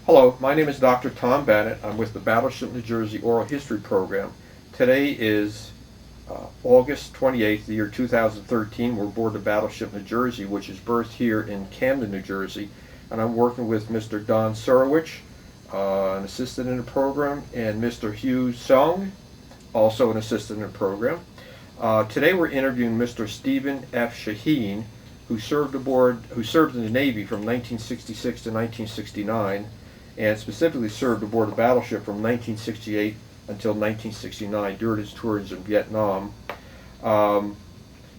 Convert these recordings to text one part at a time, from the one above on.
Hello, my name is Dr. Tom Bennett. I'm with the Battleship New Jersey Oral History Program. Today is August 28th, the year 2013. We're aboard the Battleship New Jersey, which is berthed here in Camden, New Jersey. And I'm working with Mr. Don Surowich, an assistant in the program, and Mr. Hugh Sung, also an assistant in the program. Today we're interviewing Mr. Stephen F. Sheehan, who served in the Navy from 1966 to 1969, and specifically served aboard the battleship from 1968 until 1969 during his tours in Vietnam.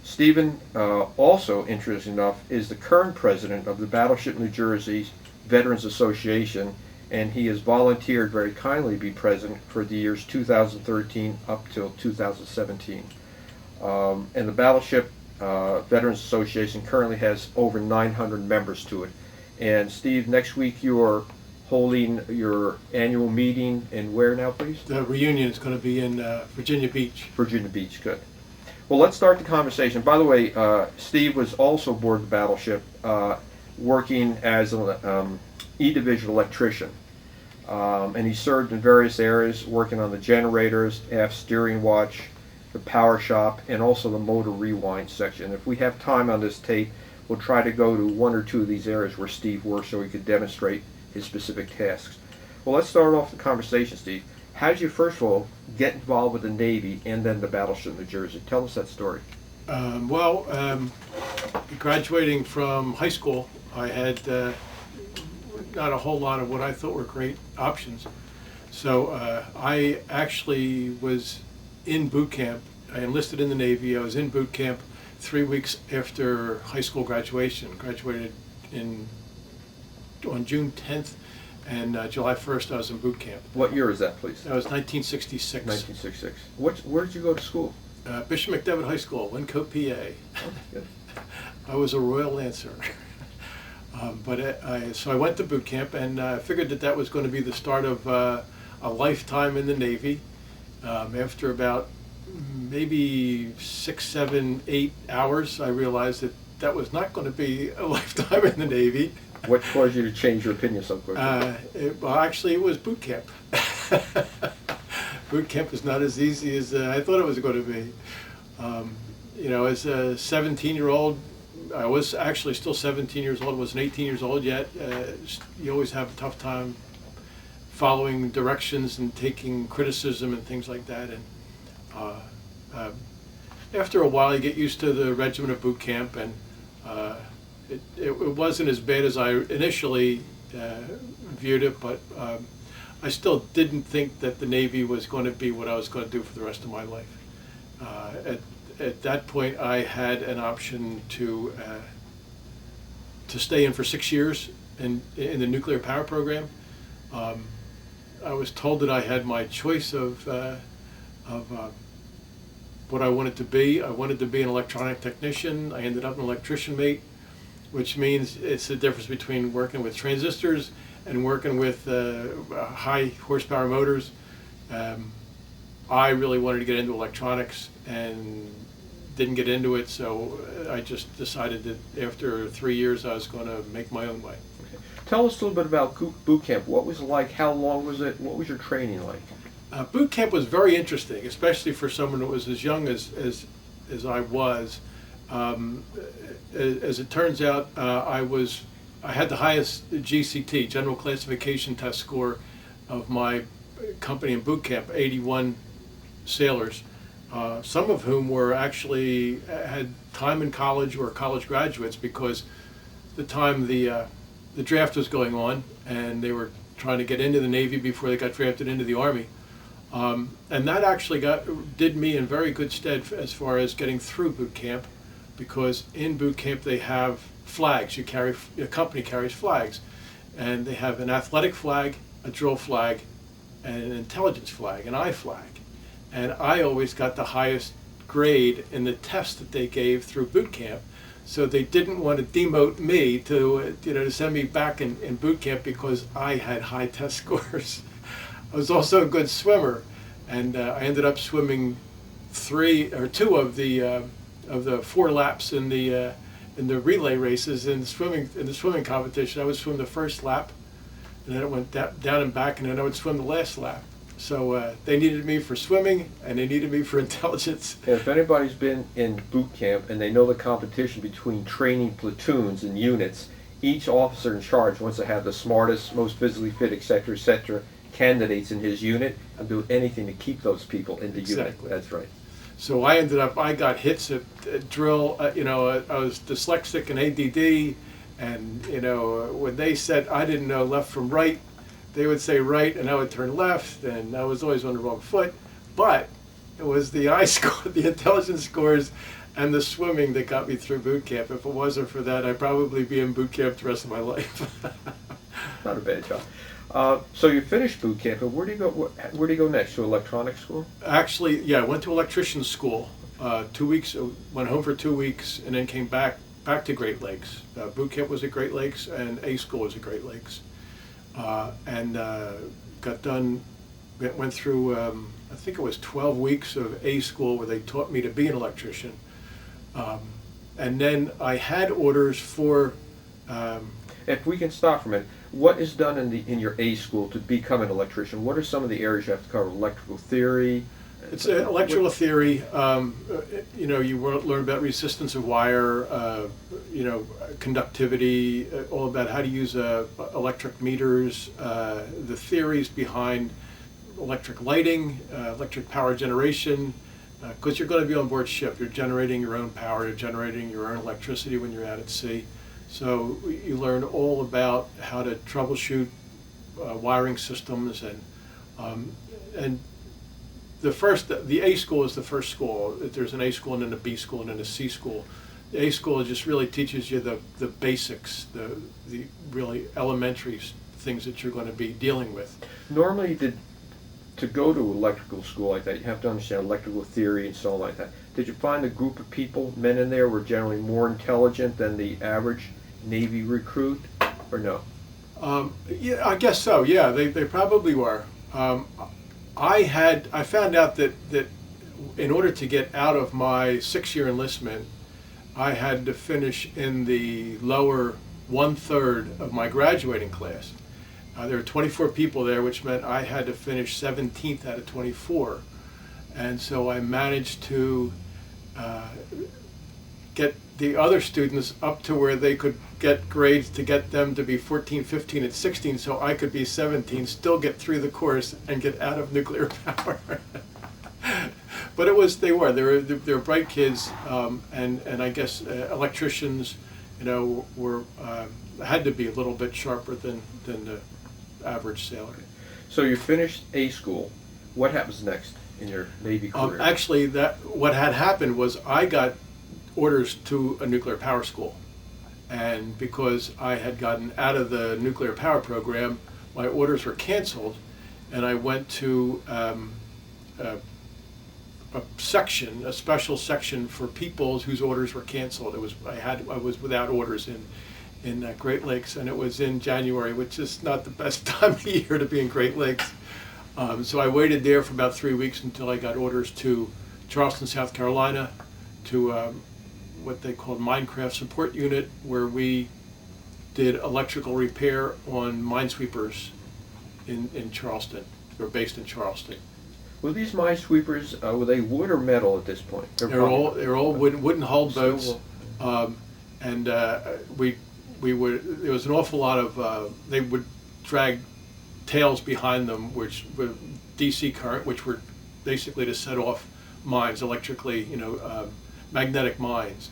Stephen, also interesting enough, is the current president of the Battleship New Jersey Veterans Association, and he has volunteered very kindly to be president for the years 2013 up till 2017. And the Battleship Veterans Association currently has over 900 members to it. And Steve, next week you're holding your annual meeting in where now, please? The reunion is going to be in Virginia Beach. Virginia Beach, good. Well, let's start the conversation. By the way, Steve was also aboard the battleship working as an E-Division electrician. And he served in various areas, working on the generators, aft steering watch, the power shop, and also the motor rewind section. If we have time on this tape, we'll try to go to one or two of these areas where Steve worked so he could demonstrate his specific tasks. Well, let's start off the conversation, Steve. How did you, first of all, get involved with the Navy and then the Battleship New Jersey? Tell us that story. Graduating from high school, I had not a whole lot of what I thought were great options. So I actually was in boot camp. I enlisted in the Navy. I was in boot camp 3 weeks after high school graduation. Graduated on June 10th, and July 1st I was in boot camp. What year is that, please? That was 1966. 1966. Where did you go to school? Bishop McDevitt High School, Wyncote, PA. Oh, good. I was a Royal Lancer. So I went to boot camp, and I figured that was going to be the start of a lifetime in the Navy. After about maybe 6, 7, 8 hours, I realized that was not going to be a lifetime in the Navy. What caused you to change your opinion so quickly? Actually, it was boot camp. Boot camp is not as easy as I thought it was going to be. As a 17-year-old, I was actually still 17 years old, wasn't 18 years old yet. You always have a tough time following directions and taking criticism and things like that. And after a while, you get used to the regimen of boot camp, and it wasn't as bad as I initially viewed it, but I still didn't think that the Navy was going to be what I was going to do for the rest of my life. At that point, I had an option to stay in for 6 years in the nuclear power program. I was told that I had my choice of what I wanted to be. I wanted to be an electronic technician. I ended up an electrician mate, which means it's the difference between working with transistors and working with high horsepower motors. I really wanted to get into electronics and didn't get into it, so I just decided that after 3 years I was going to make my own way. Okay. Tell us a little bit about boot camp. What was it like? How long was it? What was your training like? Boot camp was very interesting, especially for someone that was as young as I was. As it turns out, I had the highest GCT, General Classification Test score, of my company in boot camp, 81 sailors, some of whom were actually had time in college or college graduates, because the time the draft was going on and they were trying to get into the Navy before they got drafted into the Army. And that actually did me in very good stead as far as getting through boot camp, because in boot camp they have flags. A company carries flags, and they have an athletic flag, a drill flag, and an intelligence flag, an I flag. And I always got the highest grade in the test that they gave through boot camp, so they didn't want to demote me to send me back in boot camp because I had high test scores. I was also a good swimmer, and I ended up swimming 2 of the 4 laps in the relay races in the swimming competition. I would swim the first lap, and then it went down and back, and then I would swim the last lap. So they needed me for swimming, and they needed me for intelligence. And if anybody's been in boot camp and they know the competition between training platoons and units, each officer in charge wants to have the smartest, most physically fit, etc., candidates in his unit and do anything to keep those people in the unit. Exactly. That's right. So I got hits at drill. I was dyslexic and ADD, and when they said I didn't know left from right, they would say right, and I would turn left, and I was always on the wrong foot. But it was the I score, the intelligence scores, and the swimming that got me through boot camp. If it wasn't for that, I'd probably be in boot camp the rest of my life. Not a bad job. So you finished boot camp, and where do you go? Where do you go next? To electronics school? Actually, yeah, I went to electrician school. 2 weeks, went home for 2 weeks, and then came back to Great Lakes. Boot camp was at Great Lakes, and A school was at Great Lakes. And got done, went through, I think it was 12 weeks of A school where they taught me to be an electrician. And then I had orders for... If we can stop for a minute, what is done in your A school to become an electrician? What are some of the areas you have to cover? Electrical theory? It's electrical theory. You learn about resistance of wire, conductivity, all about how to use electric meters, the theories behind electric lighting, electric power generation, because you're going to be on board ship. You're generating your own power, you're generating your own electricity when you're out at sea. So you learn all about how to troubleshoot wiring systems and the A school is the first school. There's an A school and then a B school and then a C school. The A school just really teaches you the basics, the really elementary things that you're going to be dealing with. Normally, to go to electrical school like that, you have to understand electrical theory and so on like that. Did you find a group of people, men in there, were generally more intelligent than the average Navy recruit, or no? Yeah, I guess so. Yeah, they probably were. I found out that in order to get out of my 6-year enlistment, I had to finish in the lower 1/3 of my graduating class. There were 24 people there, which meant I had to finish 17th out of 24. And so I managed to get the other students up to where they could get grades to get them to be 14, 15, and 16, so I could be 17, still get through the course and get out of nuclear power. But they were bright kids, and I guess electricians, were had to be a little bit sharper than the average sailor. So you finished A school. What happens next in your Navy career? Actually, what had happened was I got orders to a nuclear power school, and because I had gotten out of the nuclear power program, my orders were canceled, and I went to a special section for people whose orders were canceled. I was without orders in Great Lakes, and it was in January, which is not the best time of year to be in Great Lakes. So I waited there for about 3 weeks until I got orders to Charleston, South Carolina, to what they called Minecraft Support Unit, where we did electrical repair on minesweepers in Charleston. They were based in Charleston. Were these minesweepers, were they wood or metal at this point? They're all wooden hull boats, and there was an awful lot of they would drag tails behind them, which were DC current, which were basically to set off mines electrically, magnetic mines,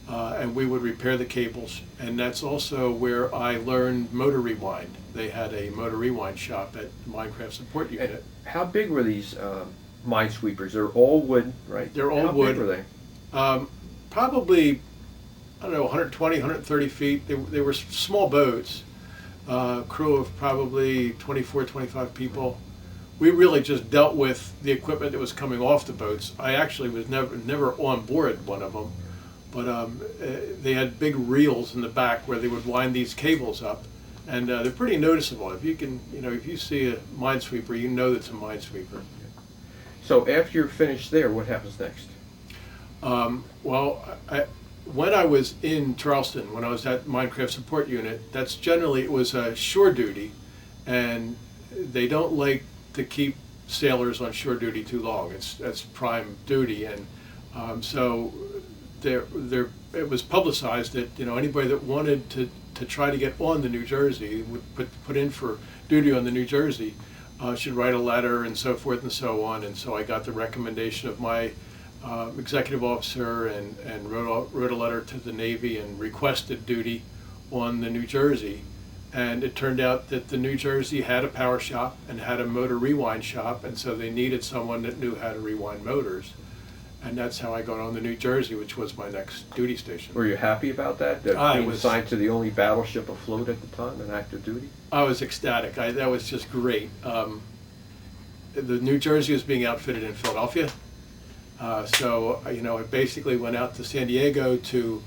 and we would repair the cables, and that's also where I learned motor rewind. They had a motor rewind shop at the Minecraft Support Unit. And how big were these minesweepers? They're all wood, right? They're all how wood. How big were they? Probably, I don't know, 120, 130 feet. They were small boats, crew of probably 24, 25 people. We really just dealt with the equipment that was coming off the boats. I actually was never on board one of them, but they had big reels in the back where they would wind these cables up, and they're pretty noticeable. If you see a minesweeper, you know that's a minesweeper. So after you're finished there, what happens next? When I was in Charleston, when I was at Minecraft Support Unit, it was shore duty, and they don't like to keep sailors on shore duty too long. That's prime duty, and so it was publicized that anybody that wanted to try to get on the New Jersey would put in for duty on the New Jersey should write a letter and so forth and so on. And so I got the recommendation of my executive officer and wrote a letter to the Navy and requested duty on the New Jersey. And it turned out that the New Jersey had a power shop and had a motor rewind shop, and so they needed someone that knew how to rewind motors. And that's how I got on the New Jersey, which was my next duty station. Were you happy about that? Being assigned to the only battleship afloat at the time in active duty? I was ecstatic. That was just great. The New Jersey was being outfitted in Philadelphia. So I basically went out to San Diego to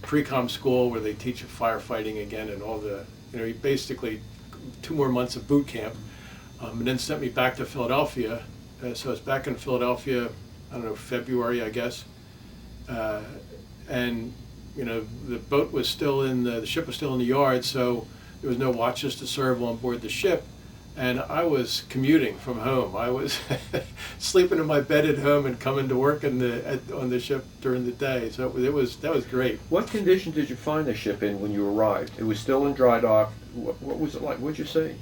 pre-com school where they teach you firefighting again and all the, basically 2 more months of boot camp, and then sent me back to Philadelphia. So I was back in Philadelphia, I don't know, February, I guess. And the boat was still the ship was still in the yard, so there was no watches to serve on board the ship. And I was commuting from home. I was sleeping in my bed at home and coming to work on the ship during the day. So that was great. What condition did you find the ship in when you arrived? It was still in dry dock. What was it like? What'd you say?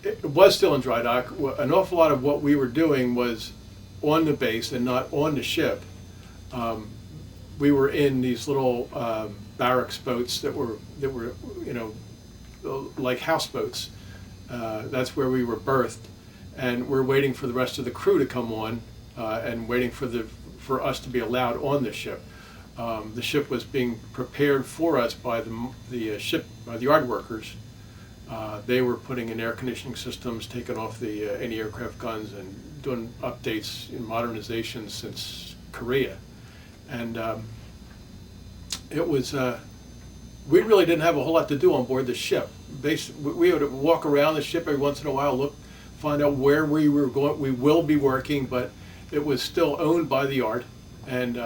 It was still in dry dock. An awful lot of what we were doing was on the base and not on the ship. We were in these little barracks boats that were like houseboats. That's where we were berthed, and we're waiting for the rest of the crew to come on, and waiting for us to be allowed on the ship. The ship was being prepared for us by the yard workers. They were putting in air conditioning systems, taking off the anti-aircraft guns, and doing updates in modernization since Korea. And it was we really didn't have a whole lot to do on board the ship. We would walk around the ship every once in a while, find out where we were going. We will be working, but it was still owned by the yard, and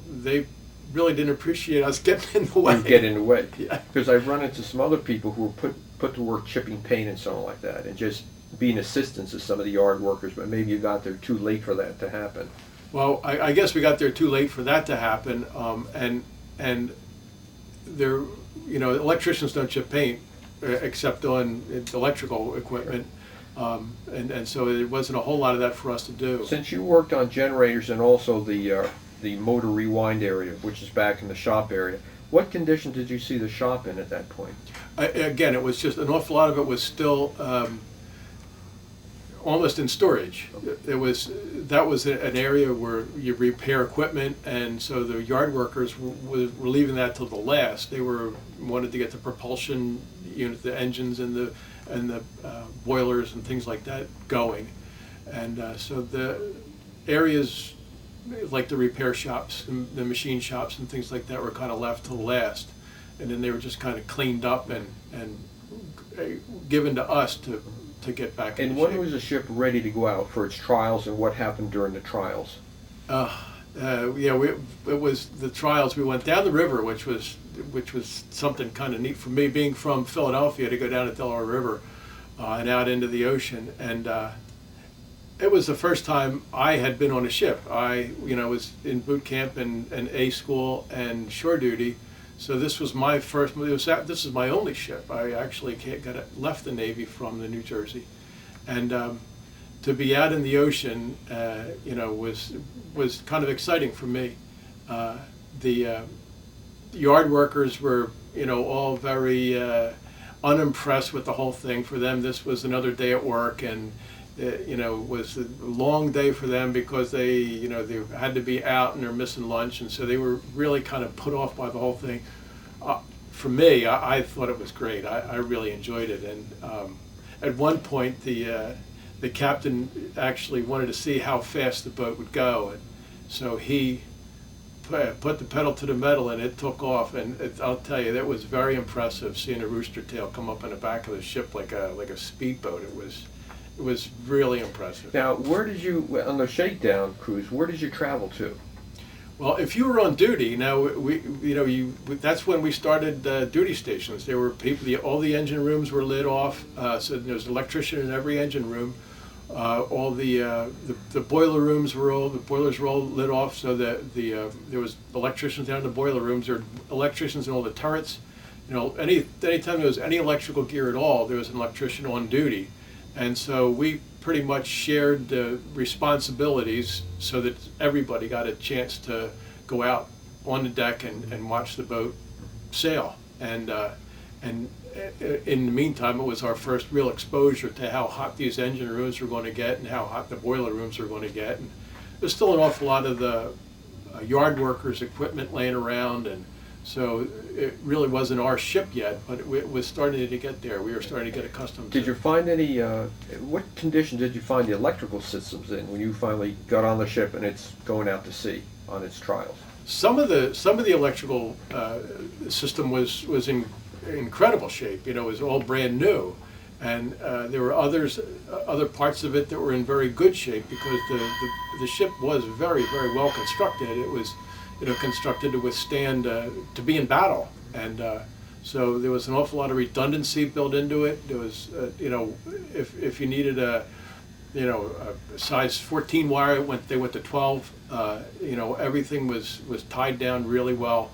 they really didn't appreciate us getting in the way. Get in the way. Yeah. Because I've run into some other people who were put to work chipping paint and something like that, and just being assistants to some of the yard workers, but maybe you got there too late for that to happen. Well, I guess we got there too late for that to happen, and there, electricians don't chip paint except on electrical equipment, and so there wasn't a whole lot of that for us to do. Since you worked on generators and also the motor rewind area, which is back in the shop area, what condition did you see the shop in at that point? Again, it was just an awful lot of it was still almost in storage. That was an area where you repair equipment, and so the yard workers were leaving that till the last. They wanted to get the propulsion unit, the engines and the boilers and things like that going, and so the areas like the repair shops, the machine shops and things like that were kind of left till last, and then they were just kind of cleaned up and given to us to get back in shape. And when was the ship ready to go out for its trials, and what happened during the trials? It was the trials. We went down the river, which was something kind of neat for me, being from Philadelphia, to go down the Delaware River and out into the ocean. And it was the first time I had been on a ship. I was in boot camp and A school and shore duty. So this was my first. This is my only ship. I actually left the Navy from the New Jersey, and to be out in the ocean, was kind of exciting for me. The yard workers were, all very unimpressed with the whole thing. For them, this was another day at work, and it was a long day for them because they had to be out and they're missing lunch, and so they were really kind of put off by the whole thing. For me, I thought it was great. I really enjoyed it, and at one point the captain actually wanted to see how fast the boat would go, and so he put the pedal to the metal and it took off, and I'll tell you, that was very impressive, seeing a rooster tail come up in the back of the ship like a speedboat. It was really impressive. Now, where did you, on the shakedown cruise, where did you travel to? Well, if you were on duty, now that's when we started duty stations. There were people, all the engine rooms were lit off, so there was an electrician in every engine room. All the boiler rooms the boilers were all lit off, so that there was electricians down in the boiler rooms. There were electricians in all the turrets. Anytime there was any electrical gear at all, there was an electrician on duty, and so we pretty much shared the responsibilities so that everybody got a chance to go out on the deck and watch the boat sail. And in the meantime, it was our first real exposure to how hot these engine rooms were going to get and how hot the boiler rooms were going to get. And there's still an awful lot of the yard workers' equipment laying around, and so it really wasn't our ship yet, but it was starting to get there. We were starting to get accustomed to it. Did you find any, what condition did you find the electrical systems in when you finally got on the ship and it's going out to sea on its trials? Some of the electrical system was in incredible shape. It was all brand new, and there were other parts of it that were in very good shape because the ship was very, very well constructed. It was constructed to withstand, to be in battle. And so there was an awful lot of redundancy built into it. There was, if you needed a size 14 wire, they went to 12. Everything was tied down really well.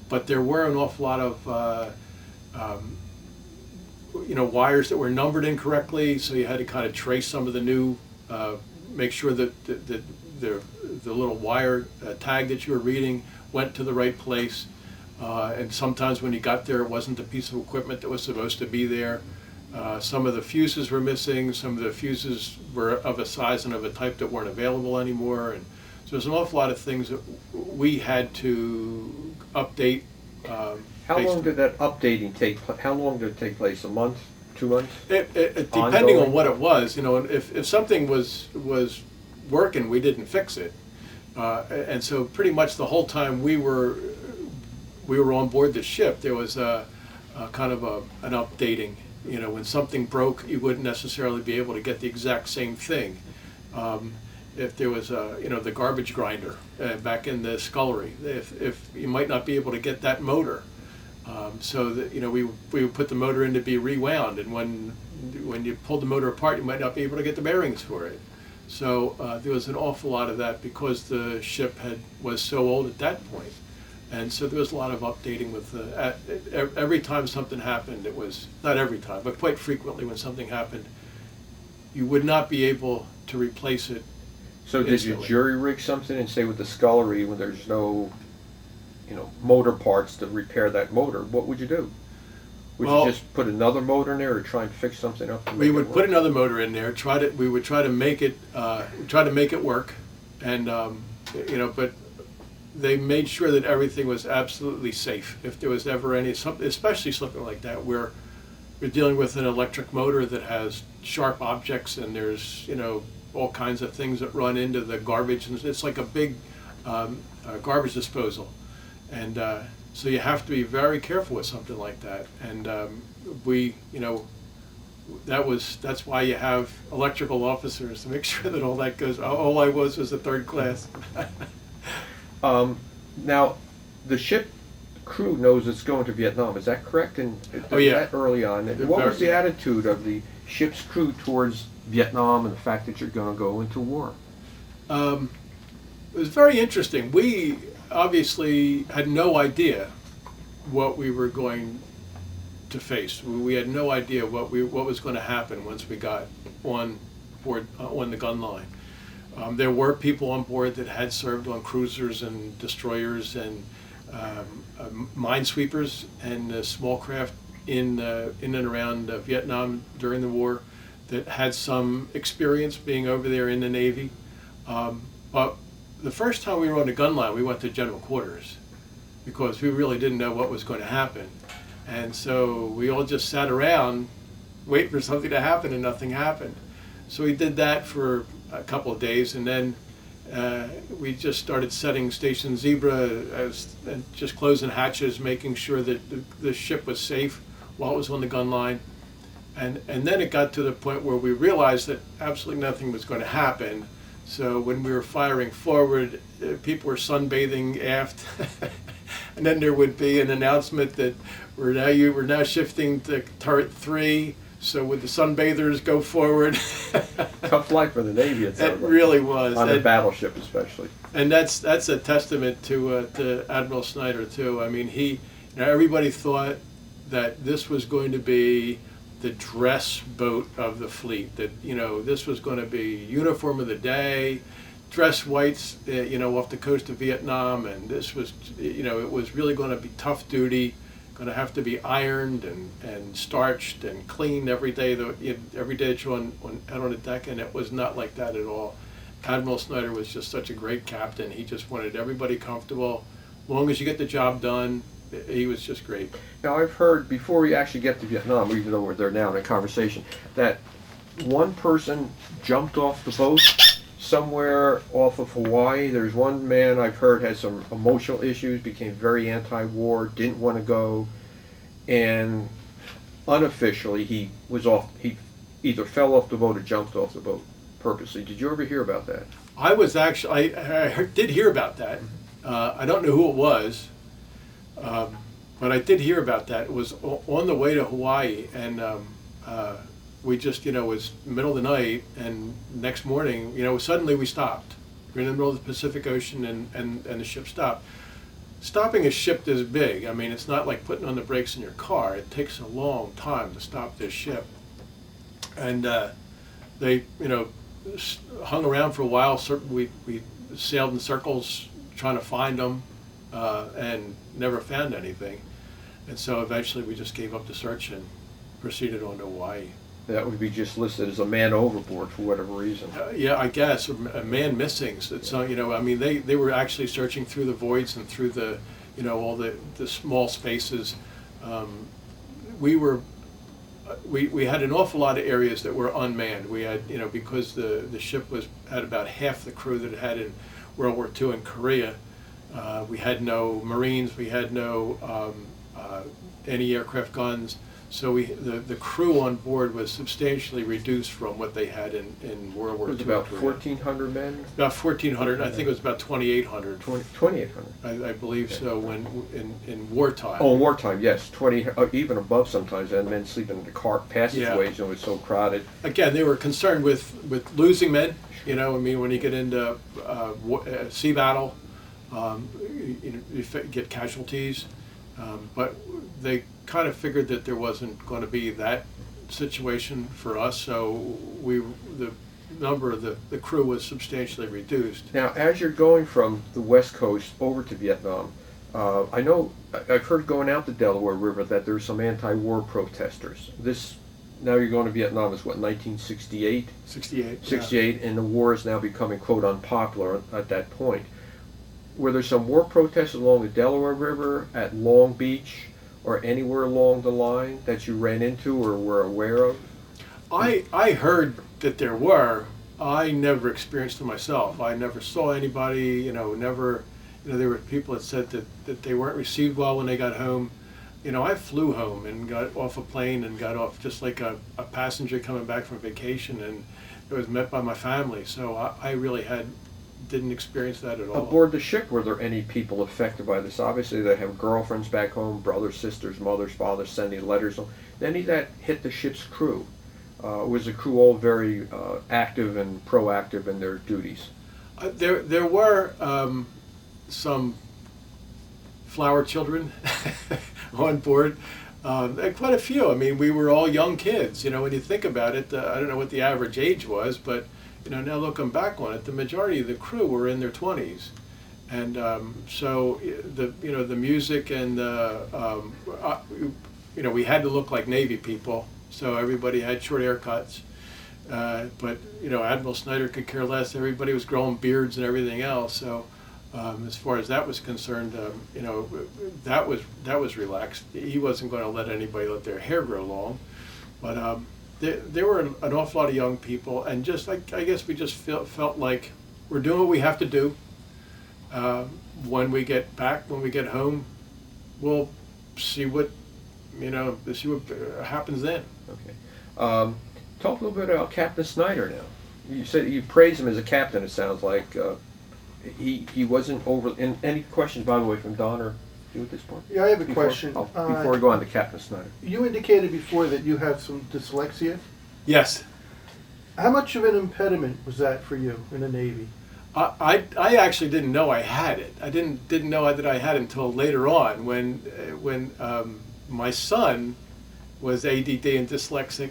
But there were an awful lot of, wires that were numbered incorrectly, so you had to kind of trace some of the new, make sure that the little wire tag that you were reading went to the right place. And sometimes when you got there, it wasn't the piece of equipment that was supposed to be there. Some of the fuses were missing. Some of the fuses were of a size and of a type that weren't available anymore. And so there's an awful lot of things that we had to update. How long did that updating take? How long did it take place? A month, 2 months? Depending Ongoing? on what it was, if something was working, we didn't fix it, and so pretty much the whole time we were on board the ship, there was a kind of an updating. When something broke, you wouldn't necessarily be able to get the exact same thing. If there was the garbage grinder back in the scullery, if you might not be able to get that motor, so that we would put the motor in to be rewound, and when you pulled the motor apart, you might not be able to get the bearings for it. So there was an awful lot of that because the ship was so old at that point. And so there was a lot of updating with every time something happened. It was not every time, but quite frequently when something happened, you would not be able to replace it. So did you instantly. jury rig something and say with the scullery when there's no, motor parts to repair that motor? What would you do? Would Well, you just put another motor in there or try and fix something up? To we make would it work? put another motor in there. We would try to make it work, and but they made sure that everything was absolutely safe. If there was ever especially something like that where we're dealing with an electric motor that has sharp objects and there's all kinds of things that run into the garbage, and it's like a big garbage disposal, and so you have to be very careful with something like that. And that's why you have electrical officers to make sure that all that goes. All I was a third class. Now, the ship crew knows it's going to Vietnam. Is that correct? And Oh, yeah. that early on, and what was the attitude of the ship's crew towards Vietnam and the fact that you're going to go into war? It was very interesting. We obviously had no idea what we were going to face. We had no idea what was going to happen once we got on board on the gun line. There were people on board that had served on cruisers and destroyers and minesweepers and small craft in and around Vietnam during the war that had some experience being over there in the Navy. But the first time we were on the gun line, we went to general quarters because we really didn't know what was going to happen. And so we all just sat around waiting for something to happen, and nothing happened. So we did that for a couple of days, and then we just started setting Station Zebra and just closing hatches, making sure that the ship was safe while it was on the gun line. And then it got to the point where we realized that absolutely nothing was going to happen. So when we were firing forward, people were sunbathing aft, and then there would be an announcement that we're now shifting to turret 3. So would the sunbathers go forward? Tough life for the Navy, it It sounds like. really was. On a battleship especially. And that's a testament to Admiral Snyder too. I mean, everybody thought that this was going to be the dress boat of the fleet. That this was going to be uniform of the day, dress whites, off the coast of Vietnam, and this was, it was really going to be tough duty. Going to have to be ironed and starched and cleaned every day. Every day that you're out on the deck, and it was not like that at all. Admiral Snyder was just such a great captain. He just wanted everybody comfortable. As long as you get the job done, he was just great. Now I've heard, before we actually get to Vietnam, even though we're there now in a conversation, that one person jumped off the boat somewhere off of Hawaii. There's one man I've heard had some emotional issues, became very anti-war, didn't want to go, and unofficially he either fell off the boat or jumped off the boat purposely. Did you ever hear about that? I did hear about that. I don't know who it was, but I did hear about that. It was on the way to Hawaii, and we just, it was middle of the night, and next morning, suddenly we stopped. We're in the middle of the Pacific Ocean, and the ship stopped. Stopping a ship this big, I mean, it's not like putting on the brakes in your car. It takes a long time to stop this ship. And they, hung around for a while. We sailed in circles trying to find them, and never found anything. And so eventually we just gave up the search and proceeded on to Hawaii. That would be just listed as a man overboard for whatever reason. Yeah, I guess a man missing. So I mean, they were actually searching through the voids and through the, all the small spaces. We had an awful lot of areas that were unmanned. We had, because the ship had about half the crew that it had in World War II in Korea. We had no Marines. We had no anti-aircraft guns. So the crew on board was substantially reduced from what they had in World War II. It was about 1,400 men? About 1,400. I think it was about 2,800. 2,800. I believe so, when in wartime. Oh, in wartime, yes. 20, even above sometimes. And men sleeping in the car passageways, and it was so crowded. Again, they were concerned with losing men. I mean, when you get into sea battle, you get casualties. But they kind of figured that there wasn't going to be that situation for us, so the number of the crew was substantially reduced. Now, as you're going from the West Coast over to Vietnam, I know I've heard going out the Delaware River that there's some anti-war protesters. Now you're going to Vietnam is what, 1968? 68. 68, yeah. And the war is now becoming quote unpopular at that point. Were there some war protests along the Delaware River, at Long Beach, or anywhere along the line that you ran into or were aware of? I heard that there were. I never experienced them myself. I never saw anybody, never, there were people that said that they weren't received well when they got home. I flew home and got off a plane and got off just like a passenger coming back from vacation, and I was met by my family. So I really didn't experience that at all. Aboard the ship, were there any people affected by this? Obviously, they have girlfriends back home, brothers, sisters, mothers, fathers sending letters. Any that hit the ship's crew? Was the crew all very active and proactive in their duties? There were some flower children on board. Quite a few. I mean, we were all young kids. When you think about it, I don't know what the average age was, but now looking back on it, the majority of the crew were in their 20s, and so the music and we had to look like Navy people, so everybody had short haircuts, but Admiral Snyder could care less. Everybody was growing beards and everything else. So as far as that was concerned, that was relaxed. He wasn't going to let anybody let their hair grow long, but. There were an awful lot of young people, and just like I guess we just felt like we're doing what we have to do. When we get back, when we get home, we'll see what happens then. Okay. Talk a little bit about Captain Snyder now. You said you praise him as a captain. It sounds like he wasn't over. And any questions, by the way, from Don or you at this point? Yeah, I have a Before- question. Before we go on to Captain Snyder. You indicated before that you have some dyslexia. Yes. How much of an impediment was that for you in the Navy? I actually didn't know I had it. I didn't know that I had it until later on when my son was ADD and dyslexic,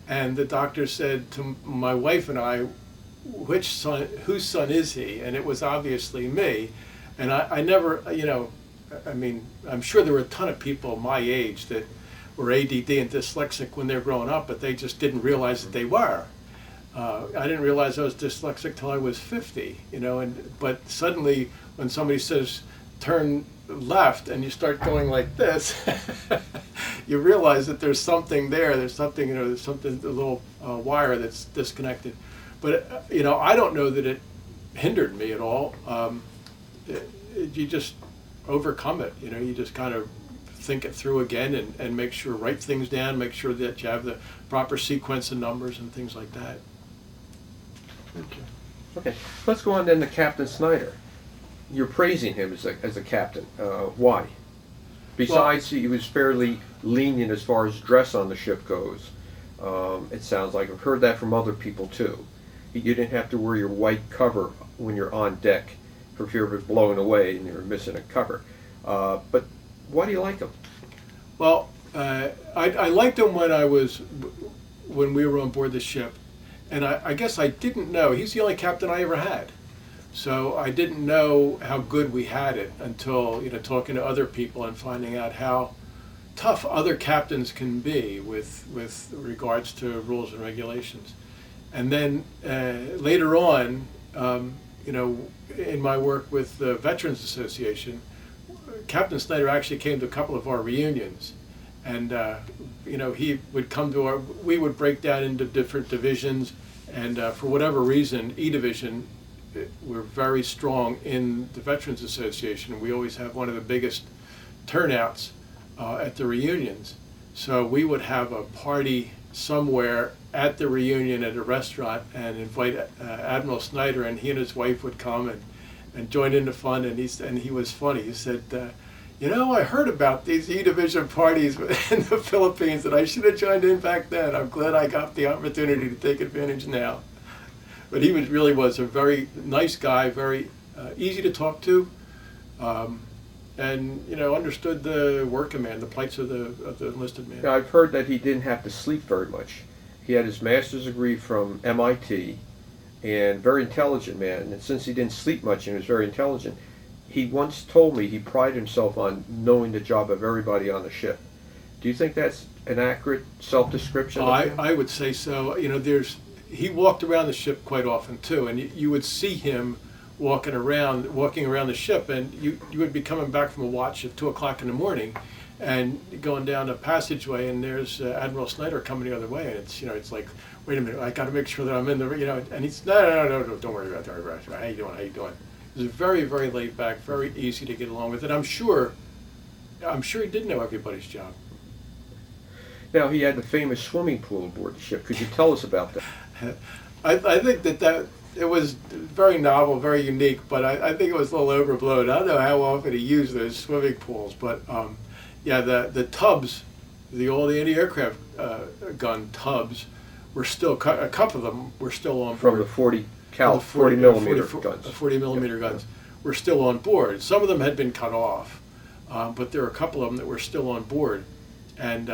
and the doctor said to my wife and I, whose son is he? And it was obviously me. And I never, I mean, I'm sure there were a ton of people my age that were ADD and dyslexic when they were growing up, but they just didn't realize that they were. I didn't realize I was dyslexic till I was 50, but suddenly when somebody says turn left and you start going like this, you realize that there's something there. There's something, there's something, a little wire that's disconnected. But, I don't know that it hindered me at all. You just overcome it, you just kind of think it through again and make sure, write things down, make sure that you have the proper sequence of numbers and things like that. Okay, let's go on then to Captain Snyder. You're praising him as a captain. Why? Besides, he was fairly lenient as far as dress on the ship goes. It sounds like I've heard that from other people too. You didn't have to wear your white cover when you're on deck for fear of it blowing away and you're missing a cover. But why do you like him? Well, I liked him when we were on board the ship, and I guess I didn't know. He's the only captain I ever had. So I didn't know how good we had it until, talking to other people and finding out how tough other captains can be with regards to rules and regulations. And then later on, in my work with the Veterans Association, Captain Snyder actually came to a couple of our reunions. And, he would come to we would break down into different divisions. And for whatever reason, E Division, we're very strong in the Veterans Association. We always have one of the biggest turnouts at the reunions. So we would have a party somewhere at the reunion at a restaurant and invite Admiral Snyder, and he and his wife would come and join in the fun. And he was funny. He said, I heard about these E Division parties in the Philippines, and I should have joined in back then. I'm glad I got the opportunity to take advantage now. But he really was a very nice guy, very easy to talk to, and understood the work command, the plights of the enlisted man. Now, I've heard that he didn't have to sleep very much. He had his master's degree from MIT, and very intelligent man. And since he didn't sleep much and he was very intelligent, he once told me he prided himself on knowing the job of everybody on the ship. Do you think that's an accurate self-description? I would say so. He walked around the ship quite often too, and you would see him walking around the ship, and you would be coming back from a watch at 2:00 in the morning, and going down a passageway, and there's Admiral Snyder coming the other way, and it's like, wait a minute, I got to make sure that I'm in the, and he's no, don't worry about that. How you doing? He was very, very laid back, very easy to get along with, and I'm sure he did know everybody's job. Now, he had the famous swimming pool aboard the ship. Could you tell us about that? I think that it was very novel, very unique, but I think it was a little overblown. I don't know how often he used those swimming pools, but the tubs, the old anti-aircraft gun tubs, were still, a couple of them were still on board. From the 40 millimeter guns. 40 millimeter guns were still on board. Some of them had been cut off, but there were a couple of them that were still on board, and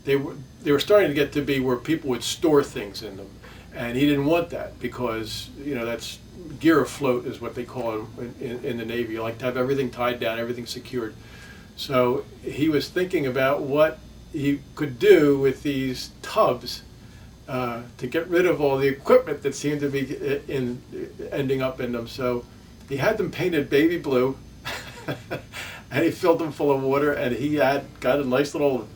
they were starting to get to be where people would store things in them, and he didn't want that because that's gear afloat is what they call it in the Navy. You like to have everything tied down, everything secured. So he was thinking about what he could do with these tubs to get rid of all the equipment that seemed to be ending up in them. So he had them painted baby blue, and he filled them full of water, and he had got a nice little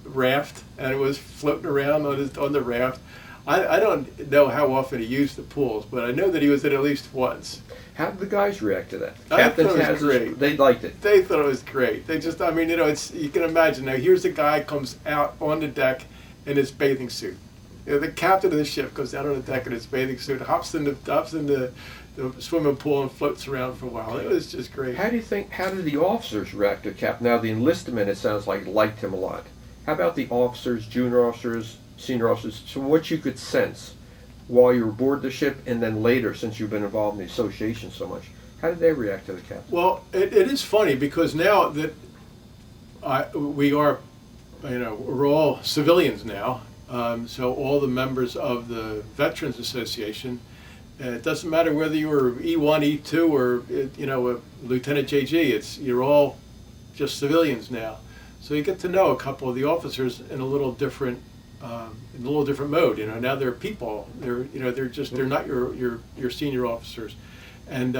raft, and it was floating around on the raft. I don't know how often he used the pools, but I know that he was at least once. How did the guys react to that? I thought it was great. They liked it. They thought it was great. They just, it's, you can imagine, now here's a guy comes out on the deck in his bathing suit. the captain of the ship goes down on the deck in his bathing suit, hops in the swimming pool and floats around for a while. It was just great. How did the officers react to Cap? Now, the enlisted men, it sounds like, liked him a lot. How about the officers, junior officers, senior officers, from what you could sense while you were aboard the ship and then later, since you've been involved in the association so much? How did they react to the captain? Well, it is funny because now that we are, we're all civilians now, so all the members of the Veterans Association, it doesn't matter whether you were E1, E2, or a Lieutenant JG. You're all just civilians now, so you get to know a couple of the officers in a little different mode. Now they're people. They're not your senior officers. And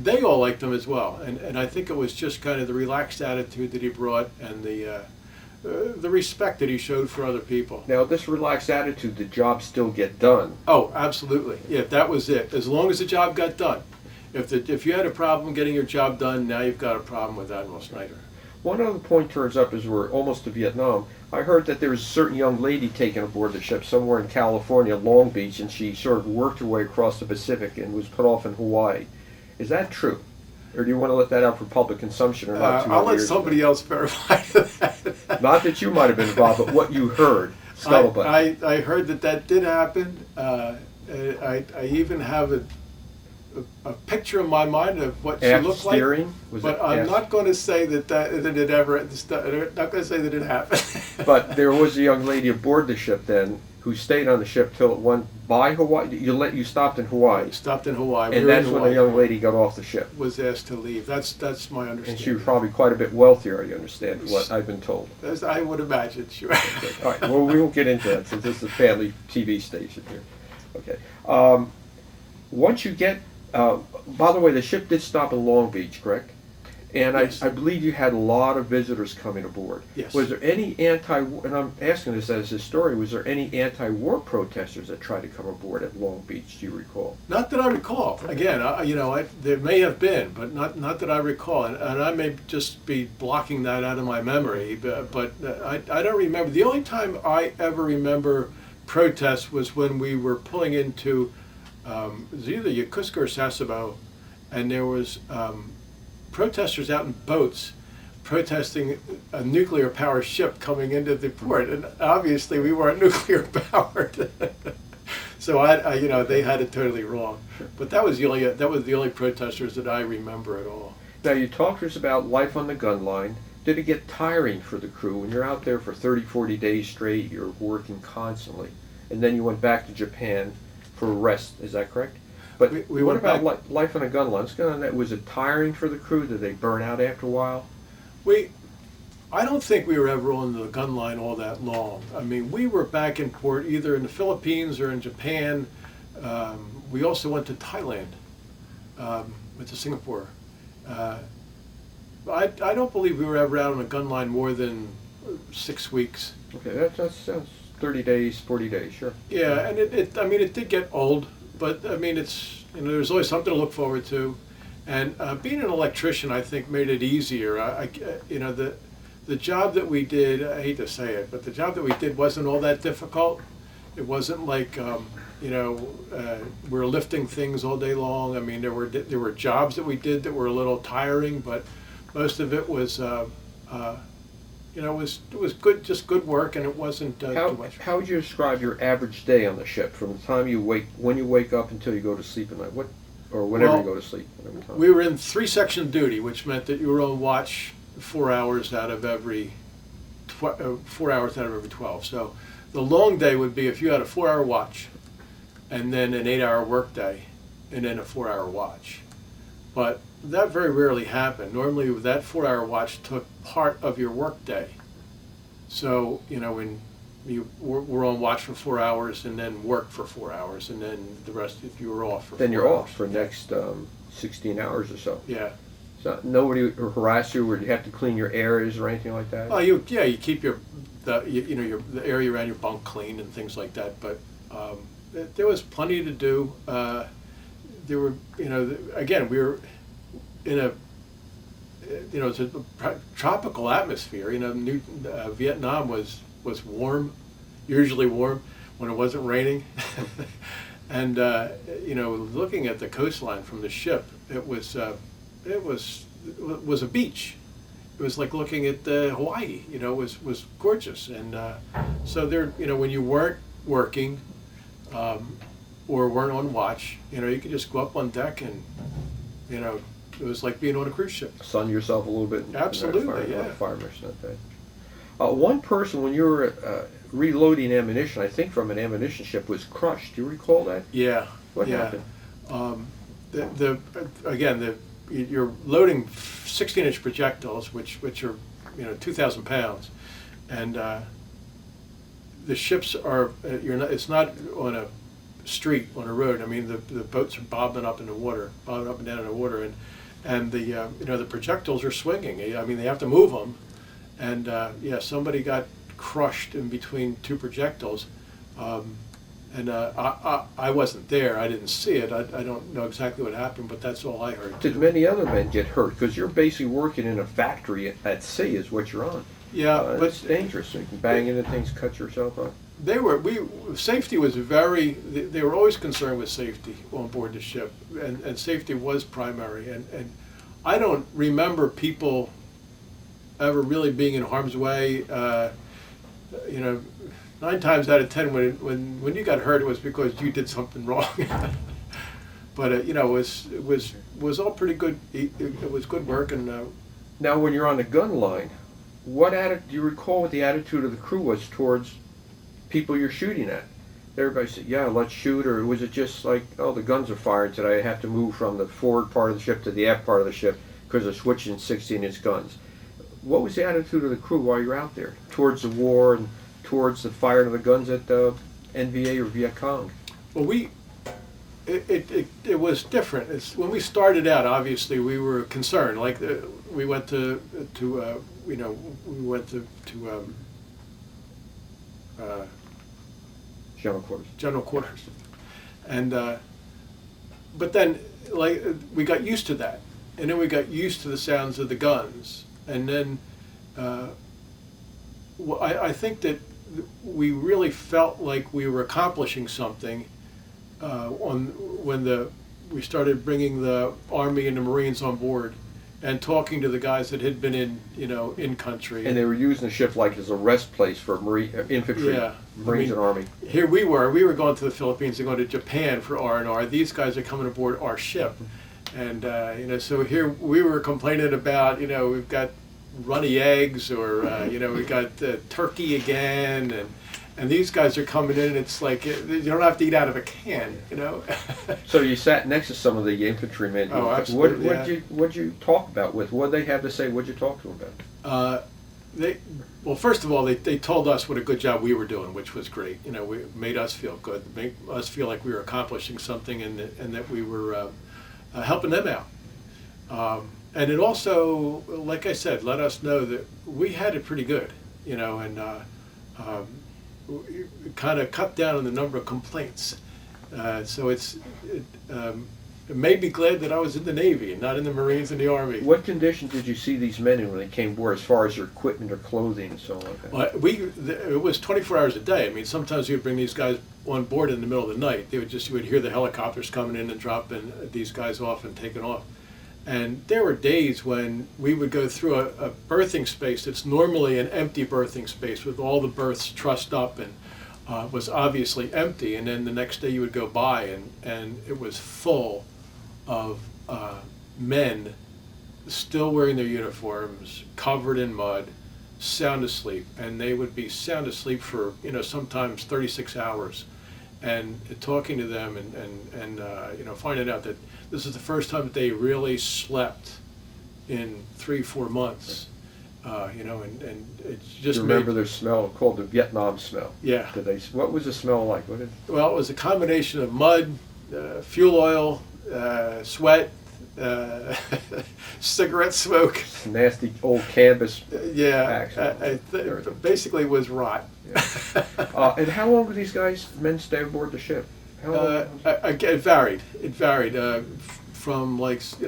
they all liked him as well, and I think it was just kind of the relaxed attitude that he brought, and the respect that he showed for other people. Now, this relaxed attitude, the job still get done. Oh, absolutely. Yeah, that was it. As long as the job got done. If you had a problem getting your job done, now you've got a problem with Admiral Snyder. One other point turns up as we're almost to Vietnam. I heard that there was a certain young lady taken aboard the ship somewhere in California, Long Beach, and she sort of worked her way across the Pacific and was put off in Hawaii. Is that true? Or do you want to let that out for public consumption or not? I'll let somebody else verify that. Not that you might have been involved, but what you heard. Scuttlebutt. I heard that did happen. I even have a picture in my mind of what she looked like. But I'm not going to say that it ever. I'm not going to say that it happened. But there was a young lady aboard the ship then who stayed on the ship till it went by Hawaii. You stopped in Hawaii. Stopped in Hawaii. And that's when the young lady got off the ship. Was asked to leave. That's my understanding. And she was probably quite a bit wealthier, I understand, what I've been told. As I would imagine, sure. Okay. All right. Well, we won't get into that since this is a family TV station here. Okay. Once you get, by the way, the ship did stop in Long Beach, correct? And yes. I believe you had a lot of visitors coming aboard. Yes. Was there any and I'm asking this as a historian, was there any anti-war protesters that tried to come aboard at Long Beach, do you recall? Not that I recall. Again, there may have been, but not that I recall. And I may just be blocking that out of my memory, but I don't remember. The only time I ever remember protests was when we were pulling into, it was either Yokosuka or Sasebo, and there was protesters out in boats protesting a nuclear powered ship coming into the port, and obviously we weren't nuclear powered. So they had it totally wrong. But that was the only protesters that I remember at all. Now, you talked to us about life on the gun line. Did it get tiring for the crew? When you're out there for 30, 40 days straight, you're working constantly. And then you went back to Japan for rest, is that correct? But we what went about back, life on a gun line? Was it tiring for the crew? Did they burn out after a while? I don't think we were ever on the gun line all that long. I mean, we were back in port either in the Philippines or in Japan. We also went to Thailand, went to Singapore. I don't believe we were ever out on a gun line more than 6 weeks. Okay, that sounds 30 days, 40 days, sure. Yeah, and it did get old, but I mean, there's always something to look forward to. And being an electrician, I think, made it easier. The job that we did, I hate to say it, but the job that we did wasn't all that difficult. It wasn't like, we're lifting things all day long. I mean, there were jobs that we did that were a little tiring, but most of it was, it was good, just good work, and it wasn't too much. How would you describe your average day on the ship from the time when you wake up until you go to sleep at night? Whenever you go to sleep. We were in 3-section duty, which meant that you were on watch 4 hours out of every 12. So the long day would be if you had a 4-hour watch, and then an 8-hour work day, and then a 4-hour watch. But that very rarely happened. Normally, that 4-hour watch took part of your work day. So when you were on watch for 4 hours and then work for 4 hours, and then the rest, if you were off for 4 hours. Then you're off for the next 16 hours or so. Yeah. So nobody harass you, or you have to clean your areas or anything like that? Oh, you keep the area around your bunk clean and things like that. But there was plenty to do. There were, again, we were in it's a tropical atmosphere. Vietnam was warm, usually warm. when it wasn't raining. And looking at the coastline from the ship, it was a beach. It was like looking at Hawaii. It was gorgeous. And so there, when you weren't working or weren't on watch, you could just go up on deck and it was like being on a cruise ship. Sun yourself a little bit. Absolutely, yeah. Fire mission that day. One person, when you were reloading ammunition, I think from an ammunition ship, was crushed. Do you recall that? Yeah. What happened? You're loading 16-inch projectiles, which are 2,000 pounds, and the ships are it's not on a street on a road. I mean the boats are bobbing up and down in the water, and the projectiles are swinging. I mean they have to move them, and somebody got crushed in between two projectiles. I wasn't there. I didn't see it. I don't know exactly what happened, but that's all I heard. Did many other men get hurt? Because you're basically working in a factory at sea is what you're on. Yeah, but it's dangerous. You can bang into things, cut yourself up. Safety was they were always concerned with safety on board the ship, and safety was primary. And I don't remember people ever really being in harm's way. 9 times out of 10, when you got hurt, it was because you did something wrong. But it was all pretty good. It was good work. And now, when you're on the gun line, do you recall what the attitude of the crew was towards people you're shooting at? Everybody said, "Yeah, let's shoot," or was it just like, "Oh, the guns are fired today. I have to move from the forward part of the ship to the aft part of the ship because they're switching 16-inch guns"? What was the attitude of the crew while you're out there towards the war and towards the firing of the guns at NVA or Viet Cong? Well, it was different. When we started out, obviously we were concerned. Like we went to general quarters, and but then we got used to that, and then we got used to the sounds of the guns, and then I think that we really felt like we were accomplishing something when we started bringing the Army and the Marines on board and talking to the guys that had been in country. And they were using the ship like as a rest place for infantry, Marines and Army. Here we were going to the Philippines and going to Japan for R&R. These guys are coming aboard our ship, and so here we were complaining about we've got runny eggs, or we got turkey again, and these guys are coming in, and it's like you don't have to eat out of a can, So you sat next to some of the infantrymen. Oh, absolutely. What'd you talk about with? What'd they have to say? What'd you talk to them about? Well, first of all, they told us what a good job we were doing, which was great. We made us feel good, made us feel like we were accomplishing something, and that we were helping them out. And it also, like I said, let us know that we had it pretty good, and kind of cut down on the number of complaints. So it made me glad that I was in the Navy and not in the Marines and the Army. What condition did you see these men in when they came aboard, as far as their equipment or clothing and so on? Well, it was 24 hours a day. I mean, sometimes we would bring these guys on board in the middle of the night. You would hear the helicopters coming in and dropping these guys off and taking off. And there were days when we would go through a berthing space that's normally an empty berthing space with all the berths trussed up and was obviously empty. And then the next day you would go by and it was full of men still wearing their uniforms, covered in mud, sound asleep. And they would be sound asleep for, sometimes 36 hours. And talking to them and finding out that this is the first time that they really slept in 3-4 months, and it's just. You remember their smell, called the Vietnam smell? Yeah. What was the smell like? Well, it was a combination of mud, fuel oil, sweat, cigarette smoke. Nasty old canvas. Yeah, basically it was rot. Yeah. And how long did these men stay aboard the ship? It varied. It varied from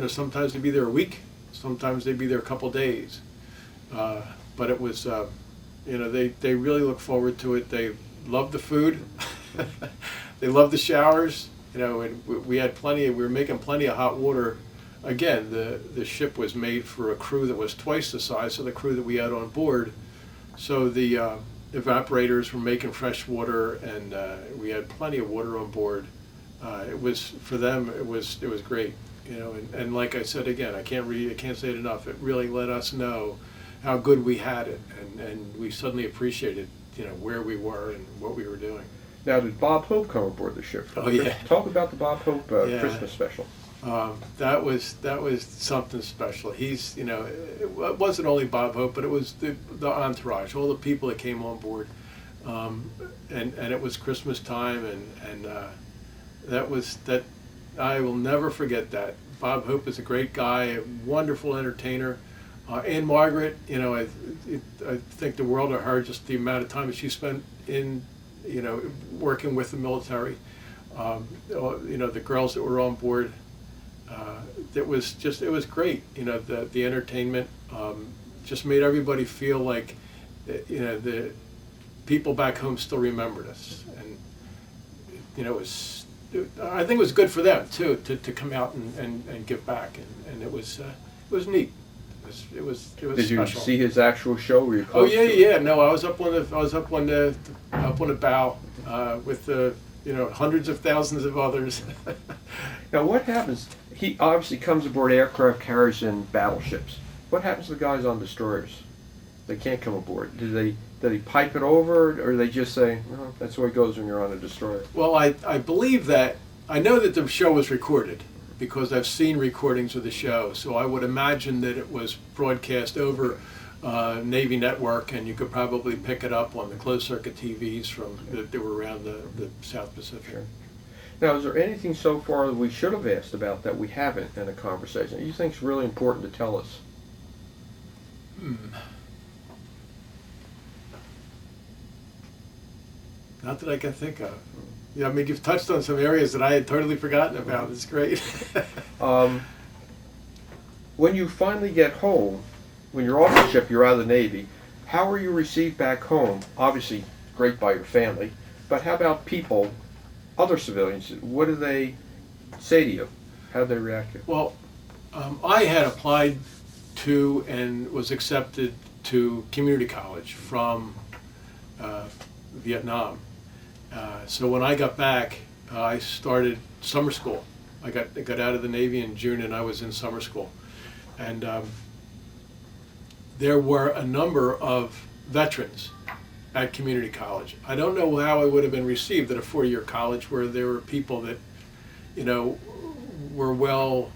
sometimes they'd be there a week, sometimes they'd be there a couple days. But it was, they really look forward to it. They loved the food. They loved the showers, you know, and we had plenty. We were making plenty of hot water. Again, the ship was made for a crew that was twice the size of the crew that we had on board. So the evaporators were making fresh water, and we had plenty of water on board. It was, for them, it was great, you know. And like I said again, I can't say it enough. It really let us know how good we had it, and we suddenly appreciated, you know, where we were and what we were doing. Now, did Bob Hope come aboard the ship? Oh, yeah. Talk about the Bob Hope Yeah. Christmas special. That was something special. He's, you know, it wasn't only Bob Hope, but it was the entourage, all the people that came on board, and it was Christmas time, and that I will never forget that. Bob Hope is a great guy, a wonderful entertainer. Anne Margaret, you know, I think the world of her, just the amount of time that she spent in, you know, working with the military. You know, the girls that were on board. It was great. You know, the entertainment just made everybody feel like, you know, the people back home still remembered us, and you know, I think it was good for them too to come out and give back, and it was neat. It was Did you special. see his actual show? Were you Oh close yeah, to it? yeah. No, I was up on the bow with the, you know, hundreds of thousands of others. Now, what happens? He obviously comes aboard aircraft carriers and battleships. What happens to the guys on destroyers? They can't come aboard. Do they pipe it over, or they just say, "Well, that's the way it goes when you're on a destroyer"? Well, I believe that, I know that the show was recorded because I've seen recordings of the show, so I would imagine that it was broadcast over Navy Network, and you could probably pick it up on the closed circuit TVs that were around the South Pacific. Sure. Now, is there anything so far that we should have asked about that we haven't in a conversation that you think is really important to tell us? Not that I can think of. Yeah, I mean, you've touched on some areas that I had totally forgotten about. It's great. When you finally get home, when you're off the ship, you're out of the Navy, how are you received back home? Obviously, great by your family, but how about people, other civilians? What do they say to you? How do they react to you? Well, I had applied to and was accepted to community college from Vietnam. So when I got back, I started summer school. I got out of the Navy in June, and I was in summer school. And there were a number of veterans at community college. I don't know how I would have been received at a four-year college where there were people that, you know, were well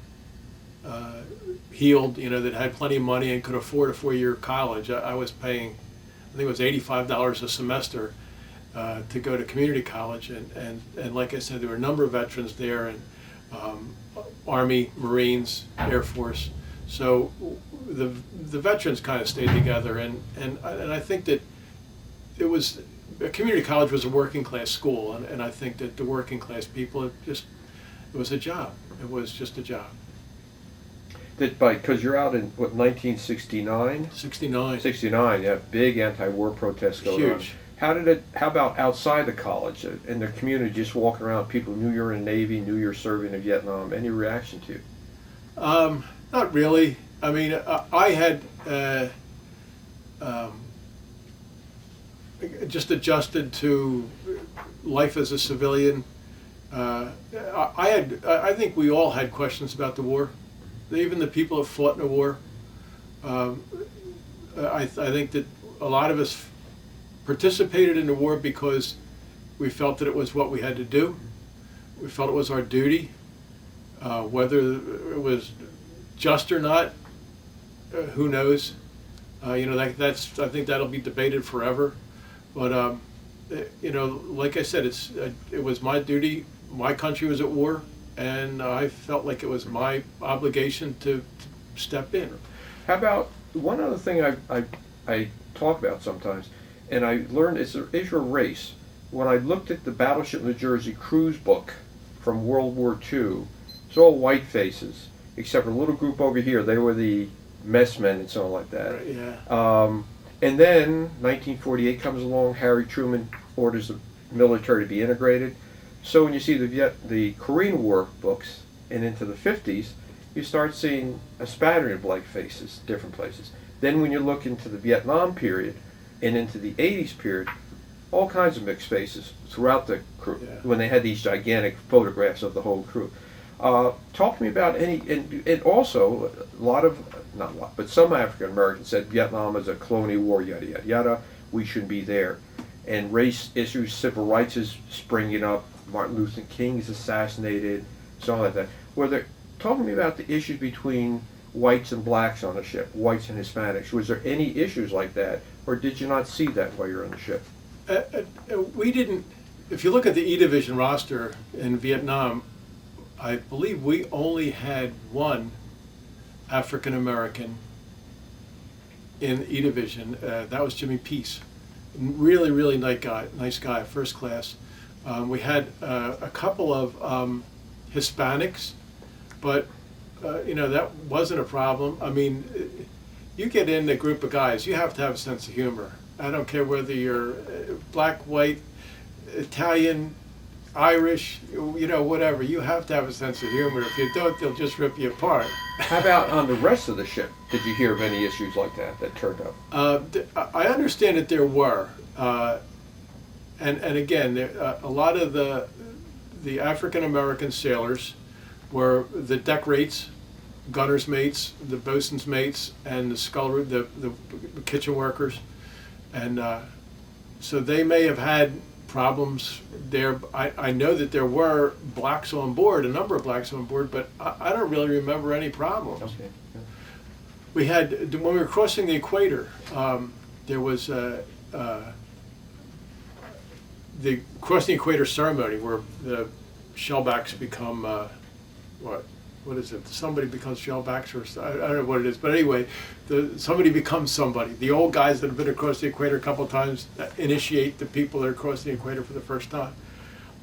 heeled, you know, that had plenty of money and could afford a four-year college. I was paying, I think it was $85 a semester to go to community college, and like I said, there were a number of veterans there, and Army, Marines, Air Force. So the veterans kind of stayed together, and I think that it was, community college was a working class school, and I think that the working class people, it was a job. It was just a job. Because you're out in, what, 1969? 69. 69, yeah, big anti-war protests going on. Huge. How about outside the college, in the community, just walking around, people who knew you were in the Navy, knew you were serving in Vietnam? Any reaction to you? Not really. I mean, I had just adjusted to life as a civilian. I think we all had questions about the war. Even the people that fought in the war. I think that a lot of us participated in the war because we felt that it was what we had to do. We felt it was our duty. Whether it was just or not, who knows? You know, that's, I think that'll be debated forever. But you know, like I said, it was my duty. My country was at war, and I felt like it was my obligation to step in. How about one other thing I talk about sometimes, and I learned is your race. When I looked at the Battleship New Jersey cruise book from World War II, it's all white faces, except for a little group over here. They were the messmen and so on like that. Right, yeah. And then 1948 comes along. Harry Truman orders military to be integrated. So when you see the Korean War books and into the 50s, you start seeing a spattering of black faces, different places. Then when you look into the Vietnam period and into the 80s period, all kinds of mixed faces throughout the crew, Yeah. when they had these gigantic photographs of the whole crew. Talk to me about and also a lot of, not a lot, but some African Americans said Vietnam is a colonial war, yada, yada, yada, we shouldn't be there. And race issues, civil rights is springing up, Martin Luther King is assassinated, something like that. Talk to me about the issues between whites and blacks on the ship, whites and Hispanics. Was there any issues like that, or did you not see that while you were on the ship? We didn't, if you look at the E Division roster in Vietnam, I believe we only had one African American in E Division. That was Jimmy Peace. Really, really nice guy, first class. We had a couple of Hispanics, but that wasn't a problem. I mean, you get in a group of guys, you have to have a sense of humor. I don't care whether you're black, white, Italian, Irish, whatever. You have to have a sense of humor. If you don't, they'll just rip you apart. How about on the rest of the ship? Did you hear of any issues like that turned up? I understand that there were, and again, a lot of the African American sailors were the deck rates, gunner's mates, the bosun's mates, and the scullery, the kitchen workers, and so they may have had problems there. I know that there were blacks on board, a number of blacks on board, but I don't really remember any problems. Okay. Yeah. We had, when we were crossing the equator, there was the crossing the equator ceremony where the shellbacks become, what is it? Somebody becomes shellbacks, or I don't know what it is, but anyway, somebody becomes somebody. The old guys that have been across the equator a couple of times initiate the people that are crossing the equator for the first time.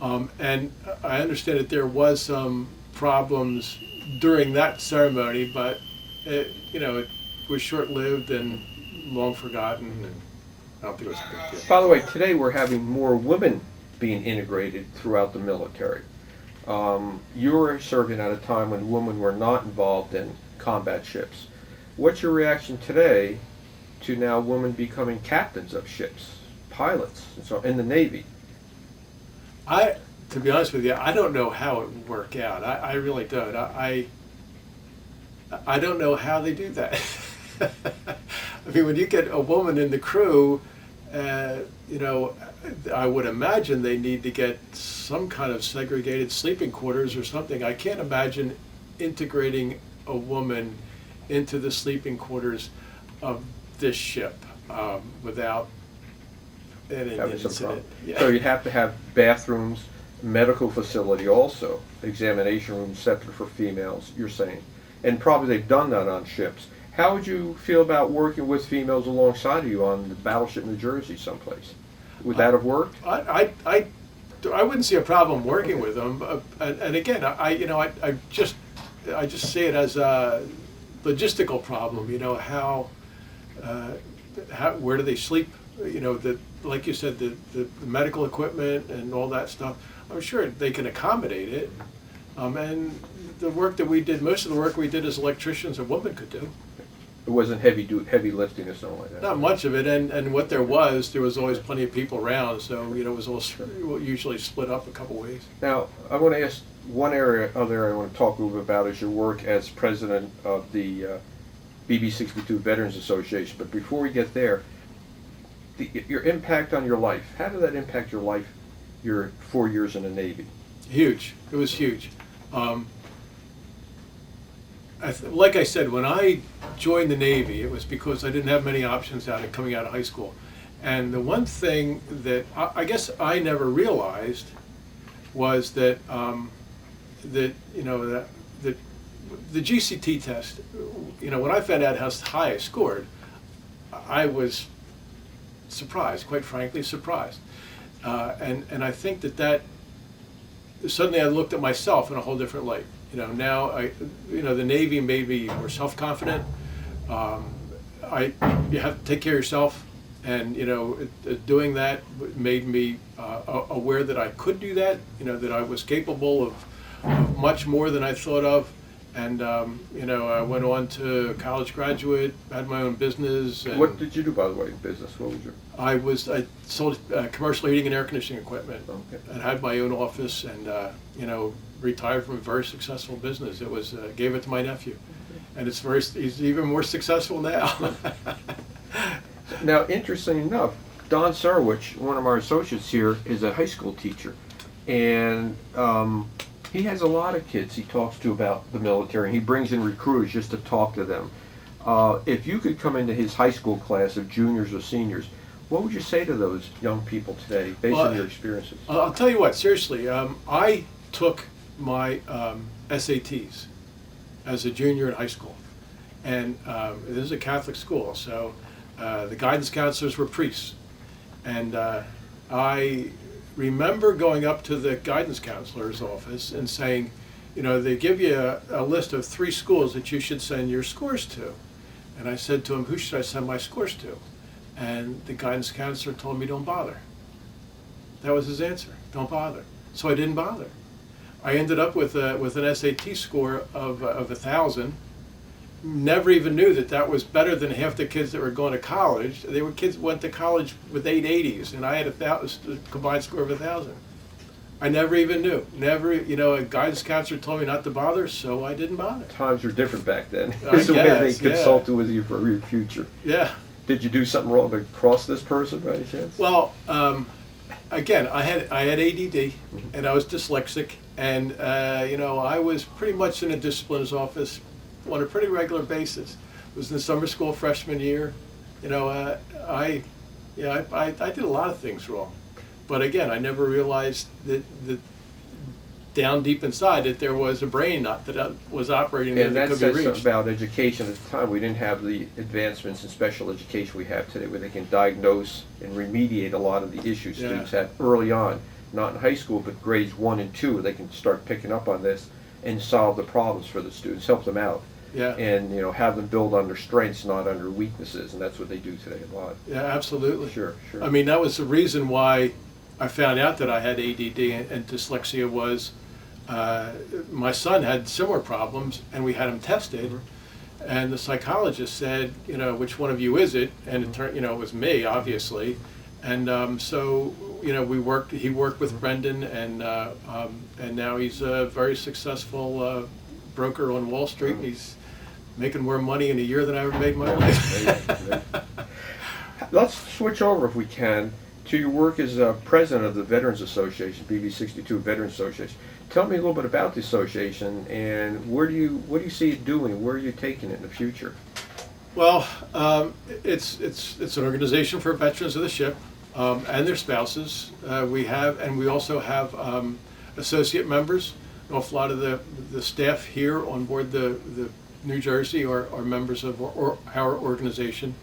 And I understand that there was some problems during that ceremony, but it was short-lived and long forgotten, and I don't think it was a big deal. By the way, today we're having more women being integrated throughout the military. You were serving at a time when women were not involved in combat ships. What's your reaction today to now women becoming captains of ships, pilots, and so in the Navy? To be honest with you, I don't know how it would work out. I really don't. I don't know how they do that. I mean, when you get a woman in the crew, I would imagine they need to get some kind of segregated sleeping quarters or something. I can't imagine integrating a woman into the sleeping quarters of this ship without an Having some incident. problem. Yeah. So you have to have bathrooms, medical facility also, examination rooms separate for females, you're saying. And probably they've done that on ships. How would you feel about working with females alongside of you on the battleship New Jersey someplace? Would that have worked? I wouldn't see a problem working with them, and again, I just see it as a logistical problem. Where do they sleep? Like you said, the medical equipment and all that stuff. I'm sure they can accommodate it, and the work that we did, most of the work we did as electricians, a woman could do. It wasn't heavy lifting or something like that? Not much of it, and what there was always plenty of people around, so it was all usually split up a couple ways. Now, I want to ask one area I want to talk a little bit about is your work as president of the BB-62 Veterans Association. But before we get there, your impact on your life, how did that impact your life, your 4 years in the Navy? Huge. It was huge. Like I said, when I joined the Navy, it was because I didn't have many options coming out of high school. And the one thing that I guess I never realized was that the GCT test. When I found out how high I scored, I was surprised, quite frankly, surprised. And I think that suddenly I looked at myself in a whole different light. Now the Navy made me more self-confident. You have to take care of yourself. And doing that made me aware that I could do that. That I was capable of much more than I thought of. And I went on to college graduate, had my own business. And What did you do, by the way, in business? What was your? I sold commercial heating and air conditioning equipment, Okay. and had my own office, and retired from a very successful business. It was gave it to my nephew, and he's even more successful now. Now, interesting enough, Don Sarowich, one of our associates here, is a high school teacher, and he has a lot of kids he talks to about the military. He brings in recruiters just to talk to them. If you could come into his high school class of juniors or seniors, what would you say to those young people today, based on your experiences? I'll tell you what, seriously, I took my SATs as a junior in high school, and this is a Catholic school, so the guidance counselors were priests, and I remember going up to the guidance counselor's office and saying, they give you a list of 3 schools that you should send your scores to. And I said to him, who should I send my scores to? And the guidance counselor told me, don't bother. That was his answer, don't bother. So I didn't bother. I ended up with an SAT score of 1,000. Never even knew that was better than half the kids that were going to college. They were kids went to college with 880s, and I had a combined score of 1,000. I never even knew. Never, a guidance counselor told me not to bother, so I didn't bother. Times were different back then. I It's the way they guess, yeah. consulted with you for your future. Yeah. Did you do something wrong to cross this person by any chance? Well, again, I had ADD, and I was dyslexic, and I was pretty much in a discipliner's office on a pretty regular basis. It was in the summer school freshman year. I did a lot of things wrong, but again, I never realized that down deep inside that there was a brain that was operating And that that could be says reached. something about education at the time. We didn't have the advancements in special education we have today, where they can diagnose and remediate a lot of the issues Yeah. students have early on, not in high school, but grades 1 and 2, where they can start picking up on this and solve the problems for the students, help them out. Yeah. And have them build on their strengths, not on their weaknesses, and that's what they do today a lot. Yeah, absolutely. Sure. I mean, that was the reason why I found out that I had ADD and dyslexia was my son had similar problems, and we had him tested, and the psychologist said, which one of you is it? And it turned, it was me, obviously, and so he worked with Brendan, and now he's a very successful broker on Wall Street, and he's making more money in a year than I ever made in my life. Let's switch over, if we can, to your work as president of the Veterans Association, BB62 Veterans Association. Tell me a little bit about the association, and what do you see it doing? Where are you taking it in the future? Well, it's an organization for veterans of the ship and their spouses. We also have associate members. An awful lot of the staff here on board the New Jersey are members of our organization.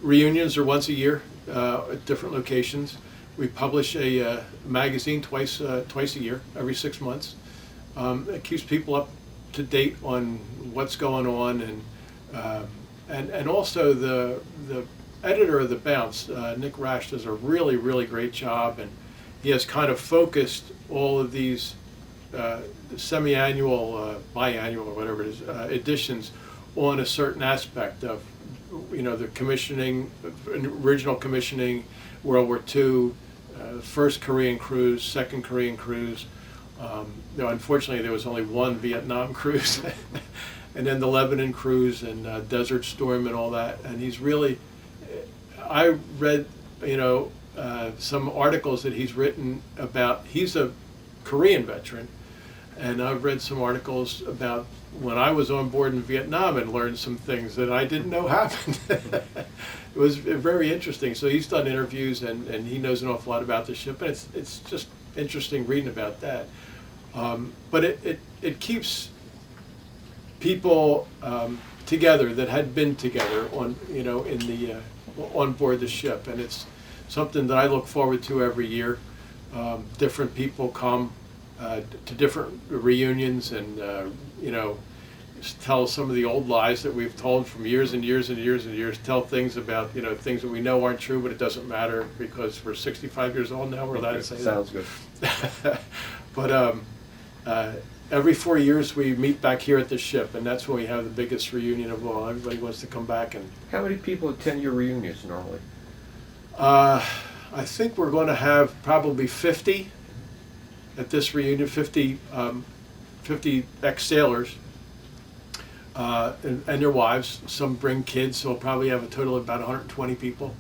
Reunions are once a year at different locations. We publish a magazine twice a year, every 6 months. It keeps people up to date on what's going on, and also the editor of the Bounce, Nick Rash, does a really, really great job, and he has kind of focused all of these semi-annual, biannual, or whatever it is, editions on a certain aspect of, the commissioning, original commissioning, World War II, first Korean cruise, second Korean cruise. Unfortunately, there was only one Vietnam cruise, and then the Lebanon cruise and Desert Storm and all that. And he's really, I read, some articles that he's written about. He's a Korean veteran, and I've read some articles about when I was on board in Vietnam and learned some things that I didn't know happened. It was very interesting. So he's done interviews, and he knows an awful lot about the ship, and it's just interesting reading about that. But it keeps people together that had been together on on board the ship, and it's something that I look forward to every year. Different people come to different reunions, and tell some of the old lies that we've told from years and years and years and years. Tell things about things that we know aren't true, but it doesn't matter because we're 65 years old now. We're allowed to say Sounds good. that. But every 4 years we meet back here at the ship, and that's when we have the biggest reunion of all. Everybody wants to come back. And How many people attend your reunions normally? I think we're going to have probably 50 at this reunion, 50 ex-sailors and their wives. Some bring kids, so we'll probably have a total of about 120 people.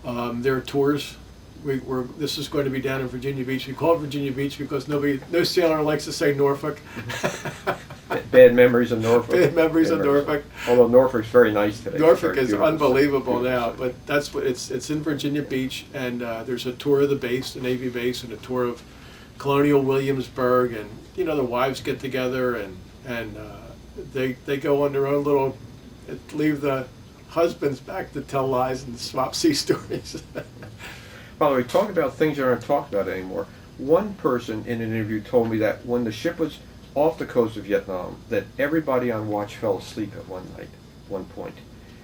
There are tours. This is going to be down in Virginia Beach. We call it Virginia Beach because no sailor likes to say Norfolk. Bad memories of Norfolk. Bad memories of Norfolk. Although Norfolk's very nice today. Norfolk is beautiful. unbelievable Beautiful. now, but that's what it's in Virginia Beach, and there's a tour of the base, the Navy base, and a tour of Colonial Williamsburg, and the wives get together and they go on their own little, leave the husbands back to tell lies and swap sea stories. By the way, talk about things that aren't talked about anymore. One person in an interview told me that when the ship was off the coast of Vietnam, that everybody on watch fell asleep at one point,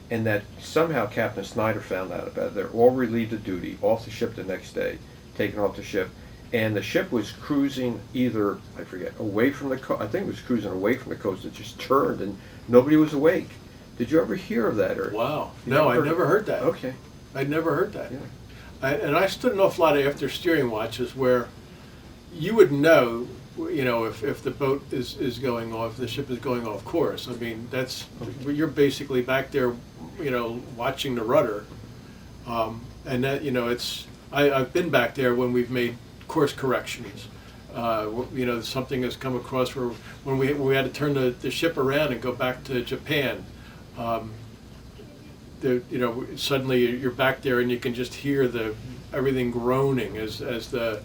and that somehow Captain Snyder found out about it. They're all relieved of duty, off the ship the next day, taken off the ship, and the ship was cruising either, I forget, away from the coast. I think it was cruising away from the coast. It just turned, and nobody was awake. Did you ever hear of that? Or Wow. No, I never heard that. Okay. I'd never heard that. Yeah. And I stood an awful lot of after steering watches where you would know, if the boat is going off, the ship is going off course. I mean, you're basically back there, watching the rudder, and that I've been back there when we've made course corrections. Something has come across when we had to turn the ship around and go back to Japan. Suddenly you're back there and you can just hear everything groaning as the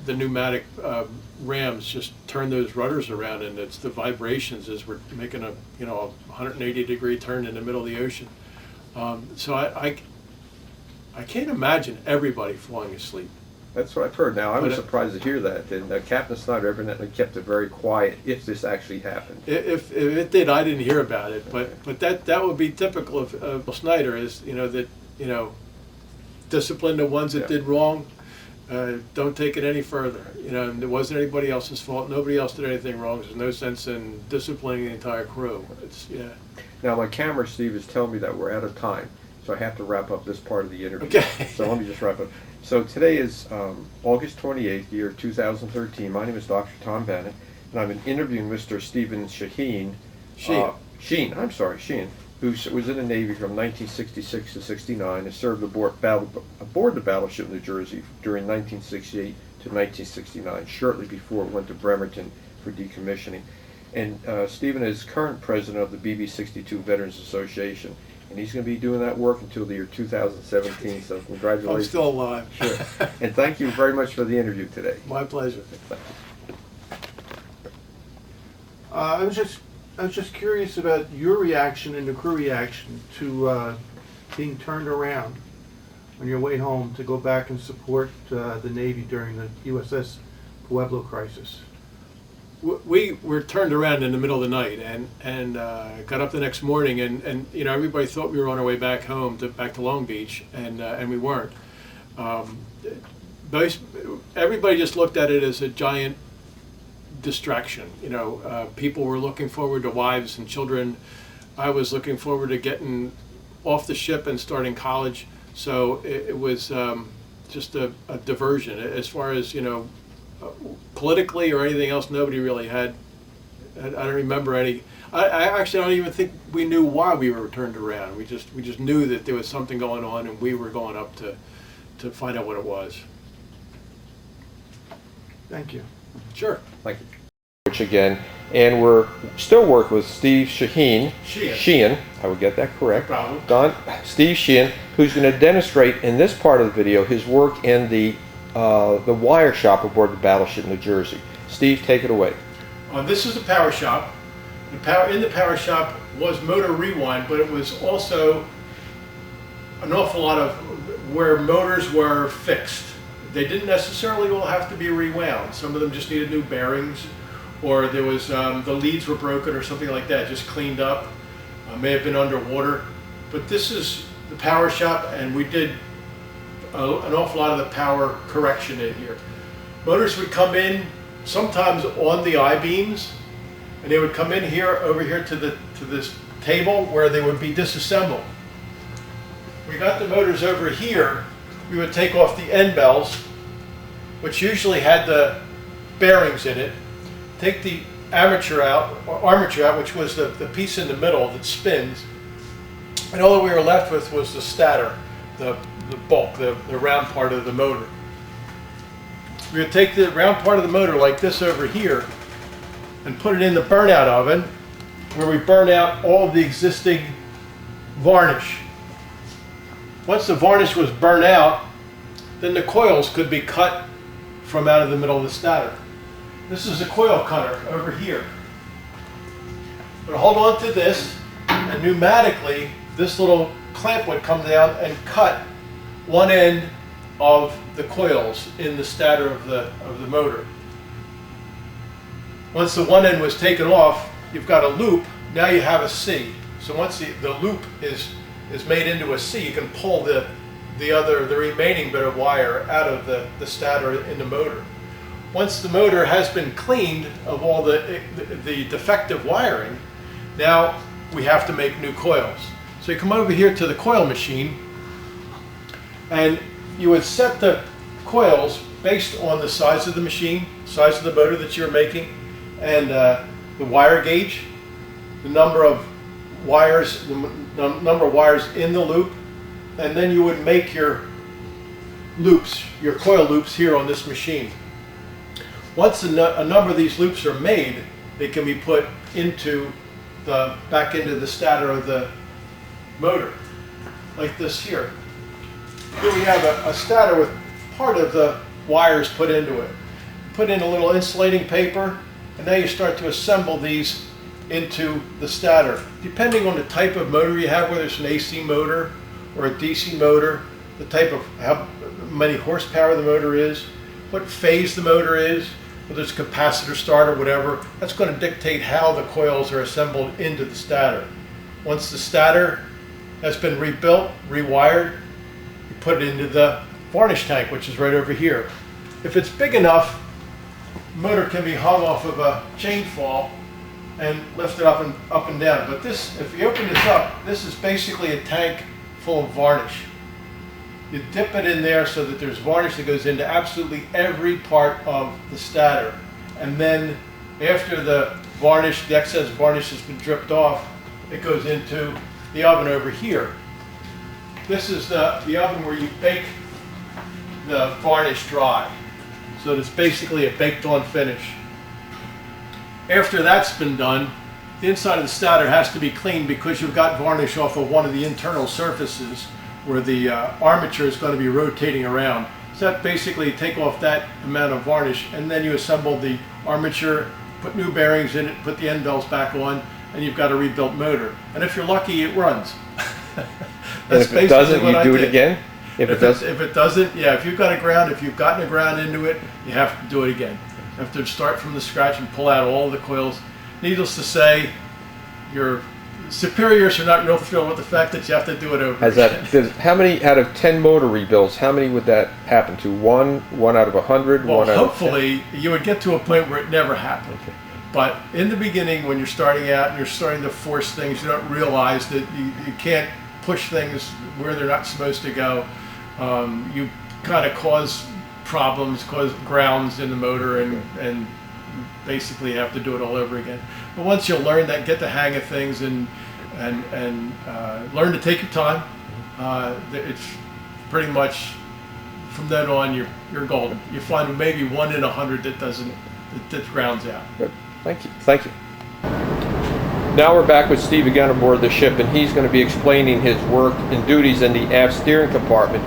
pneumatic rams just turn those rudders around, and it's the vibrations as we're making a 180-degree turn in the middle of the ocean. So I can't imagine everybody falling asleep. That's what I've heard. Now, I was But, surprised to hear that. And Captain Snyder evidently kept it very quiet if this actually happened. If it did, I didn't hear about it. But that would be typical of Snyder, is discipline the ones that did wrong. Don't take it any further. And it wasn't anybody else's fault. Nobody else did anything wrong. There's no sense in disciplining the entire crew. Now, my camera, Steve, is telling me that we're out of time, so I have to wrap up this part of the interview. Okay. So let me just wrap up. So today is August 28th, year 2013. My name is Dr. Tom Bennett, and I'm interviewing Mr. Stephen Sheehan. Sheehan, who was in the Navy from 1966 to 69 and served aboard the battleship New Jersey during 1968 to 1969, shortly before it went to Bremerton for decommissioning. And Stephen is current president of the BB-62 Veterans Association, and he's going to be doing that work until the year 2017, so congratulations. I'm still alive. Sure. And thank you very much for the interview today. My pleasure. Thank you. I was just curious about your reaction and the crew reaction to being turned around on your way home to go back and support the Navy during the USS Pueblo crisis. We were turned around in the middle of the night and got up the next morning, and everybody thought we were on our way back home back to Long Beach, and we weren't. Everybody just looked at it as a giant distraction. People were looking forward to wives and children. I was looking forward to getting off the ship and starting college. So it was just a diversion. As far as politically or anything else, nobody really had. I don't remember any. I actually don't even think we knew why we were turned around. We just knew that there was something going on, and we were going up to find out what it was. Thank you. Sure. Thank you. Again, and we're still working with Steve Sheehan. Sheehan, I would get that correct. No problem. Steve Sheehan, who's going to demonstrate in this part of the video his work in the wire shop aboard the battleship New Jersey. Steve, take it away. This is the power shop. In the power shop was motor rewind, but it was also an awful lot of where motors were fixed. They didn't necessarily all have to be rewound. Some of them just needed new bearings, or there was the leads were broken or something like that, just cleaned up, may have been underwater. But this is the power shop, and we did an awful lot of the power correction in here. Motors would come in sometimes on the I-beams, and they would come in here, over here to this table where they would be disassembled. We got the motors over here. We would take off the end bells, which usually had the bearings in it, take the armature out, which was the piece in the middle that spins, and all that we were left with was the stator, the bulk, the round part of the motor. We would take the round part of the motor like this over here and put it in the burnout oven, where we burn out all of the existing varnish. Once the varnish was burned out, then the coils could be cut from out of the middle of the stator. This is a coil cutter over here. But hold on to this, and pneumatically, this little clamp would come down and cut one end of the coils in the stator of the motor. Once the one end was taken off, you've got a loop. Now you have a C. So once the loop is made into a C, you can pull the remaining bit of wire out of the stator in the motor. Once the motor has been cleaned of all the defective wiring, now we have to make new coils. So you come over here to the coil machine, and you would set the coils based on the size of the machine, size of the motor that you're making, and the wire gauge, the number of wires, in the loop, and then you would make your loops, your coil loops here on this machine. Once a number of these loops are made, they can be put back into the stator of the motor, like this here. Here we have a stator with part of the wires put into it. Put in a little insulating paper, and now you start to assemble these into the stator. Depending on the type of motor you have, whether it's an AC motor or a DC motor, the type of how many horsepower the motor is, what phase the motor is, whether it's capacitor start or whatever, that's going to dictate how the coils are assembled into the stator. Once the stator has been rebuilt, rewired, you put it into the varnish tank, which is right over here. If it's big enough, the motor can be hung off of a chain fall and lifted up and down. But this, if you open this up, this is basically a tank full of varnish. You dip it in there so that there's varnish that goes into absolutely every part of the stator. And then after the excess varnish has been dripped off, it goes into the oven over here. This is the oven where you bake the varnish dry. So it's basically a baked on finish. After that's been done, the inside of the stator has to be cleaned because you've got varnish off of one of the internal surfaces where the armature is going to be rotating around. So that basically take off that amount of varnish, and then you assemble the armature, put new bearings in it, put the end bells back on, and you've got a rebuilt motor. And if you're lucky, it runs. And if it doesn't, you do it again? If it doesn't, yeah, if you've gotten a ground into it, you have to do it again. You have to start from the scratch and pull out all the coils. Needless to say, your superiors are not real thrilled with the fact that you have to do it over again. How many out of 10 motor rebuilds, how many would that happen to? One out of 100? Well, one out hopefully you would get to a point where it never happened. Okay. But in the beginning, when you're starting out and you're starting to force things, you don't realize that you can't push things where they're not supposed to go. You kind of cause problems, cause grounds in the motor, and basically have to do it all over again. But once you learn that, get the hang of things, and learn to take your time, it's pretty much from then on you're golden. You find maybe 1 in 100 that grounds out. Good. Thank you. Now we're back with Steve again aboard the ship, and he's going to be explaining his work and duties in the aft steering compartment.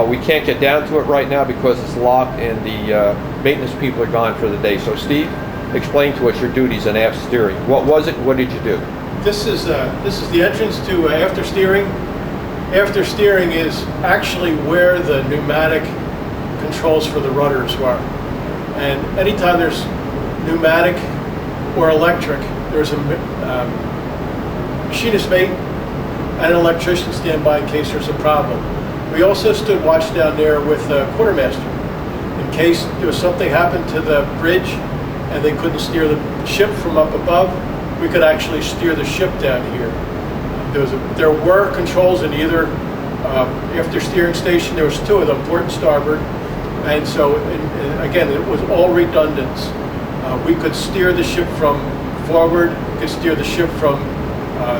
We can't get down to it right now because it's locked and the maintenance people are gone for the day. So Steve, explain to us your duties in aft steering. What was it? What did you do? This is the entrance to after steering. After steering is actually where the pneumatic controls for the rudders were. And anytime there's pneumatic or electric, there's a machinist mate and an electrician standby in case there's a problem. We also stood watch down there with a quartermaster. In case there was something happened to the bridge and they couldn't steer the ship from up above, we could actually steer the ship down here. There were controls in either after steering station. There was two of them, port and starboard, and so again it was all redundant. We could steer the ship from forward, we could steer the ship from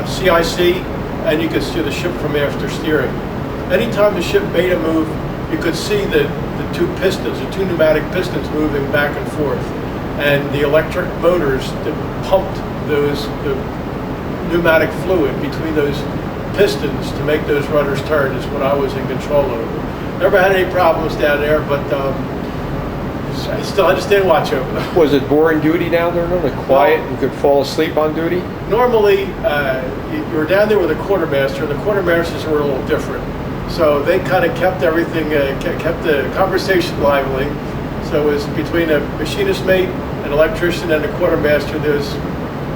CIC, and you could steer the ship from after steering. Anytime the ship made a move, you could see the two pistons, the two pneumatic pistons moving back and forth, and the electric motors that pumped the pneumatic fluid between those pistons to make those rudders turn is what I was in control over. Never had any problems down there, but I still had to stay and watch over them. Was it boring duty down there? Normally quiet, you could fall asleep on duty? Normally, you were down there with a quartermaster, and the quartermasters were a little different. So they kind of kept everything, kept the conversation lively. So it was between a machinist mate, an electrician, and a quartermaster. There was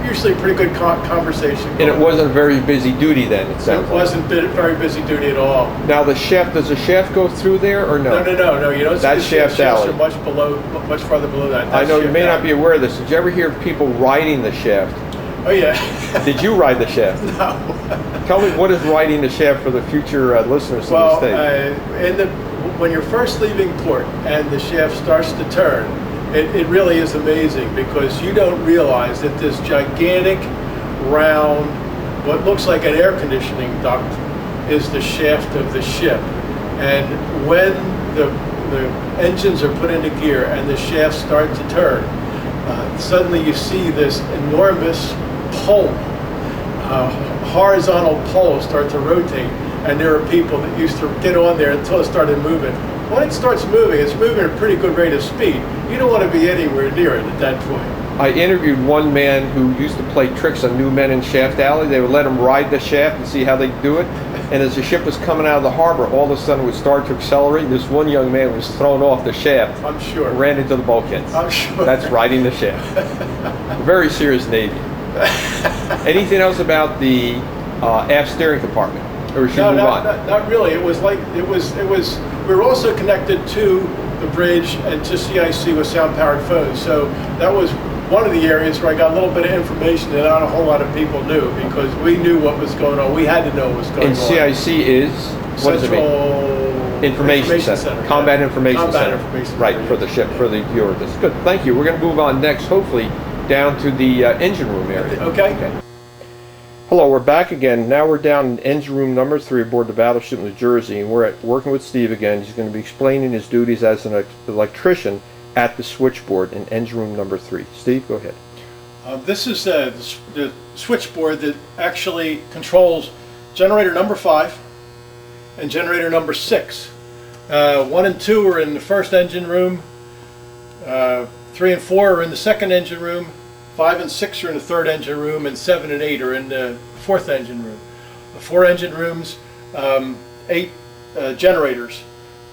usually pretty good conversation. And it wasn't very busy duty then, it sounds like. It wasn't very busy duty at all. Now the shaft, does the shaft go through there or no? No. You don't see That's the shaft shafts alley. are much farther below that. I That's know you shaft may not alley. be aware of this. Did you ever hear of people riding the shaft? Oh yeah. Did you ride the shaft? No. Tell me, what is riding the shaft for the future listeners to the Well, state? when you're first leaving port and the shaft starts to turn, it really is amazing, because you don't realize that this gigantic, round, what looks like an air conditioning duct is the shaft of the ship. And when the engines are put into gear and the shafts start to turn, suddenly you see this enormous pole, horizontal pole start to rotate, and there are people that used to get on there until it started moving. When it starts moving, it's moving at a pretty good rate of speed. You don't want to be anywhere near it at that point. I interviewed one man who used to play tricks on new men in Shaft Alley. They would let him ride the shaft and see how they do it. And as the ship was coming out of the harbor, all of a sudden it would start to accelerate. This one young man was thrown off the shaft. I'm sure. Ran into the bulkheads. I'm sure. That's riding the shaft. Very serious Navy. Anything else about the aft steering compartment? Or should we move on? Not really. It was we were also connected to the bridge and to CIC with sound-powered phones. So that was one of the areas where I got a little bit of information that not a whole lot of people knew, because we knew what was going on. We had to know what was going on. And CIC is, what does it mean? Central Information Center. Combat Information Center. Information Right, Center, for the ship, for the viewer. That's good. Thank you. We're going to move on next, hopefully, down to the engine room area. Okay. Hello, we're back again. Now we're down in engine room number 3 aboard the battleship New Jersey, and we're working with Steve again. He's going to be explaining his duties as an electrician at the switchboard in engine room number 3. Steve, go ahead. This is the switchboard that actually controls generator number 5 and generator number 6. 1 and 2 are in the first engine room. 3 and 4 are in the second engine room. 5 and 6 are in the third engine room, and 7 and 8 are in the fourth engine room. The 4 engine rooms, 8 generators.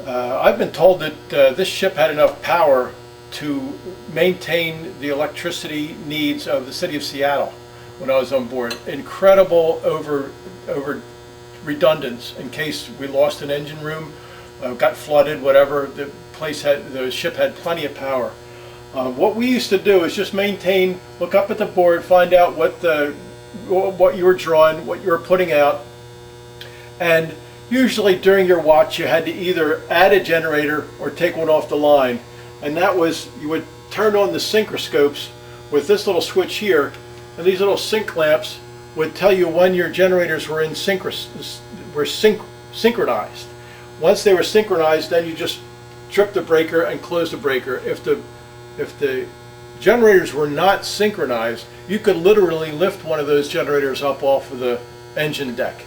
I've been told that this ship had enough power to maintain the electricity needs of the city of Seattle when I was on board. Incredible over redundance in case we lost an engine room, got flooded, whatever. The ship had plenty of power. What we used to do is just maintain, look up at the board, find out what you were drawing, what you were putting out, and usually during your watch you had to either add a generator or take one off the line, and that was, you would turn on the synchroscopes with this little switch here, and these little sync lamps would tell you when your generators were synchronized. Once they were synchronized, then you just trip the breaker and close the breaker. If the generators were not synchronized, you could literally lift one of those generators up off of the engine deck.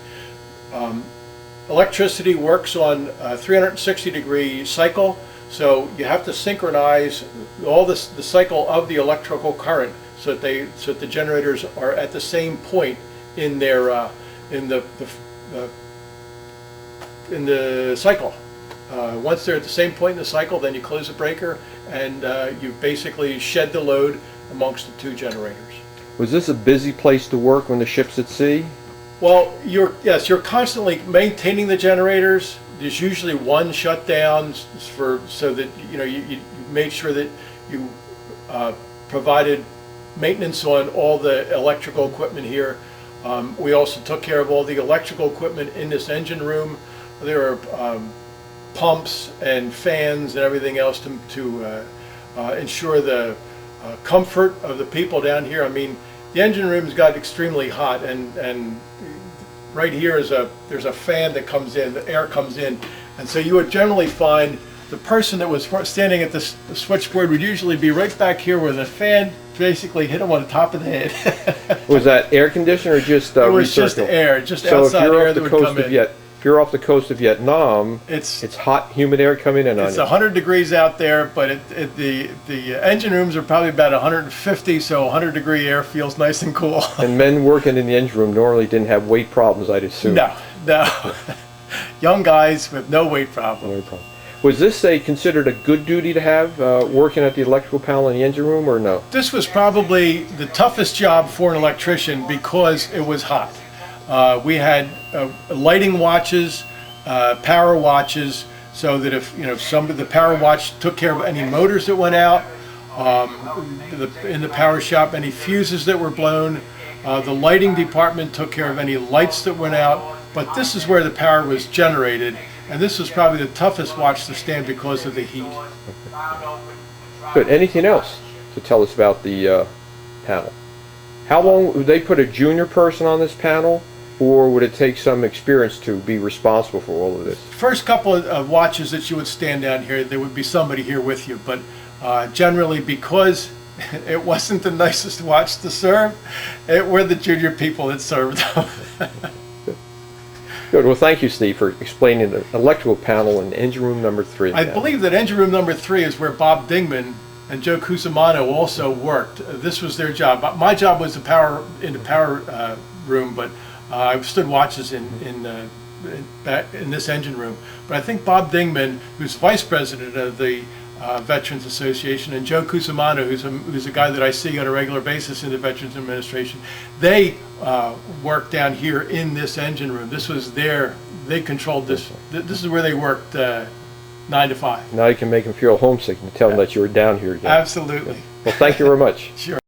Electricity works on a 360-degree cycle, so you have to synchronize all the cycle of the electrical current so that the generators are at the same point in their in the cycle. Once they're at the same point in the cycle, then you close the breaker and you basically shed the load amongst the two generators. Was this a busy place to work when the ship's at sea? Well, you're constantly maintaining the generators. There's usually one shutdown so that you made sure that you provided maintenance on all the electrical equipment here. We also took care of all the electrical equipment in this engine room. There are pumps and fans and everything else to ensure the comfort of the people down here. I mean, the engine room's got extremely hot, and right here there's a fan that comes in, the air comes in, and so you would generally find the person that was standing at the switchboard would usually be right back here where the fan basically hit him on the top of the head. Was that air conditioner or just it was recircle? just air, just So outside air that would come in. if you're off the coast of Vietnam, It's hot, humid air coming in on It's you. 100 degrees out there, but the engine rooms are probably about 150, so 100-degree air feels nice and cool. And men working in the engine room normally didn't have weight problems, I'd assume. No. Young guys with no weight problem. No problem. Was this considered a good duty to have, working at the electrical panel in the engine room, or no? This was probably the toughest job for an electrician because it was hot. We had lighting watches, power watches, so that if the power watch took care of any motors that went out, in the power shop, any fuses that were blown, the lighting department took care of any lights that went out. But this is where the power was generated, and this was probably the toughest watch to stand because of the heat. Good. Anything else to tell us about the panel? How long would they put a junior person on this panel, or would it take some experience to be responsible for all of this? First couple of watches that you would stand down here, there would be somebody here with you, but generally, because it wasn't the nicest watch to serve, it were the junior people that served them. Good. Well, thank you, Steve, for explaining the electrical panel in engine room number 3. I believe that engine room number 3 is where Bob Dingman and Joe Cusimano also worked. This was their job. My job was in the power room, but I stood watches in this engine room. But I think Bob Dingman, who's vice president of the Veterans Association, and Joe Cusimano, who's a guy that I see on a regular basis in the Veterans Administration, they worked down here in this engine room. This was they controlled this. This is where they worked 9 to 5. Now you can make them feel homesick and tell them that you were down here again. Absolutely. Well, thank you very much. Sure.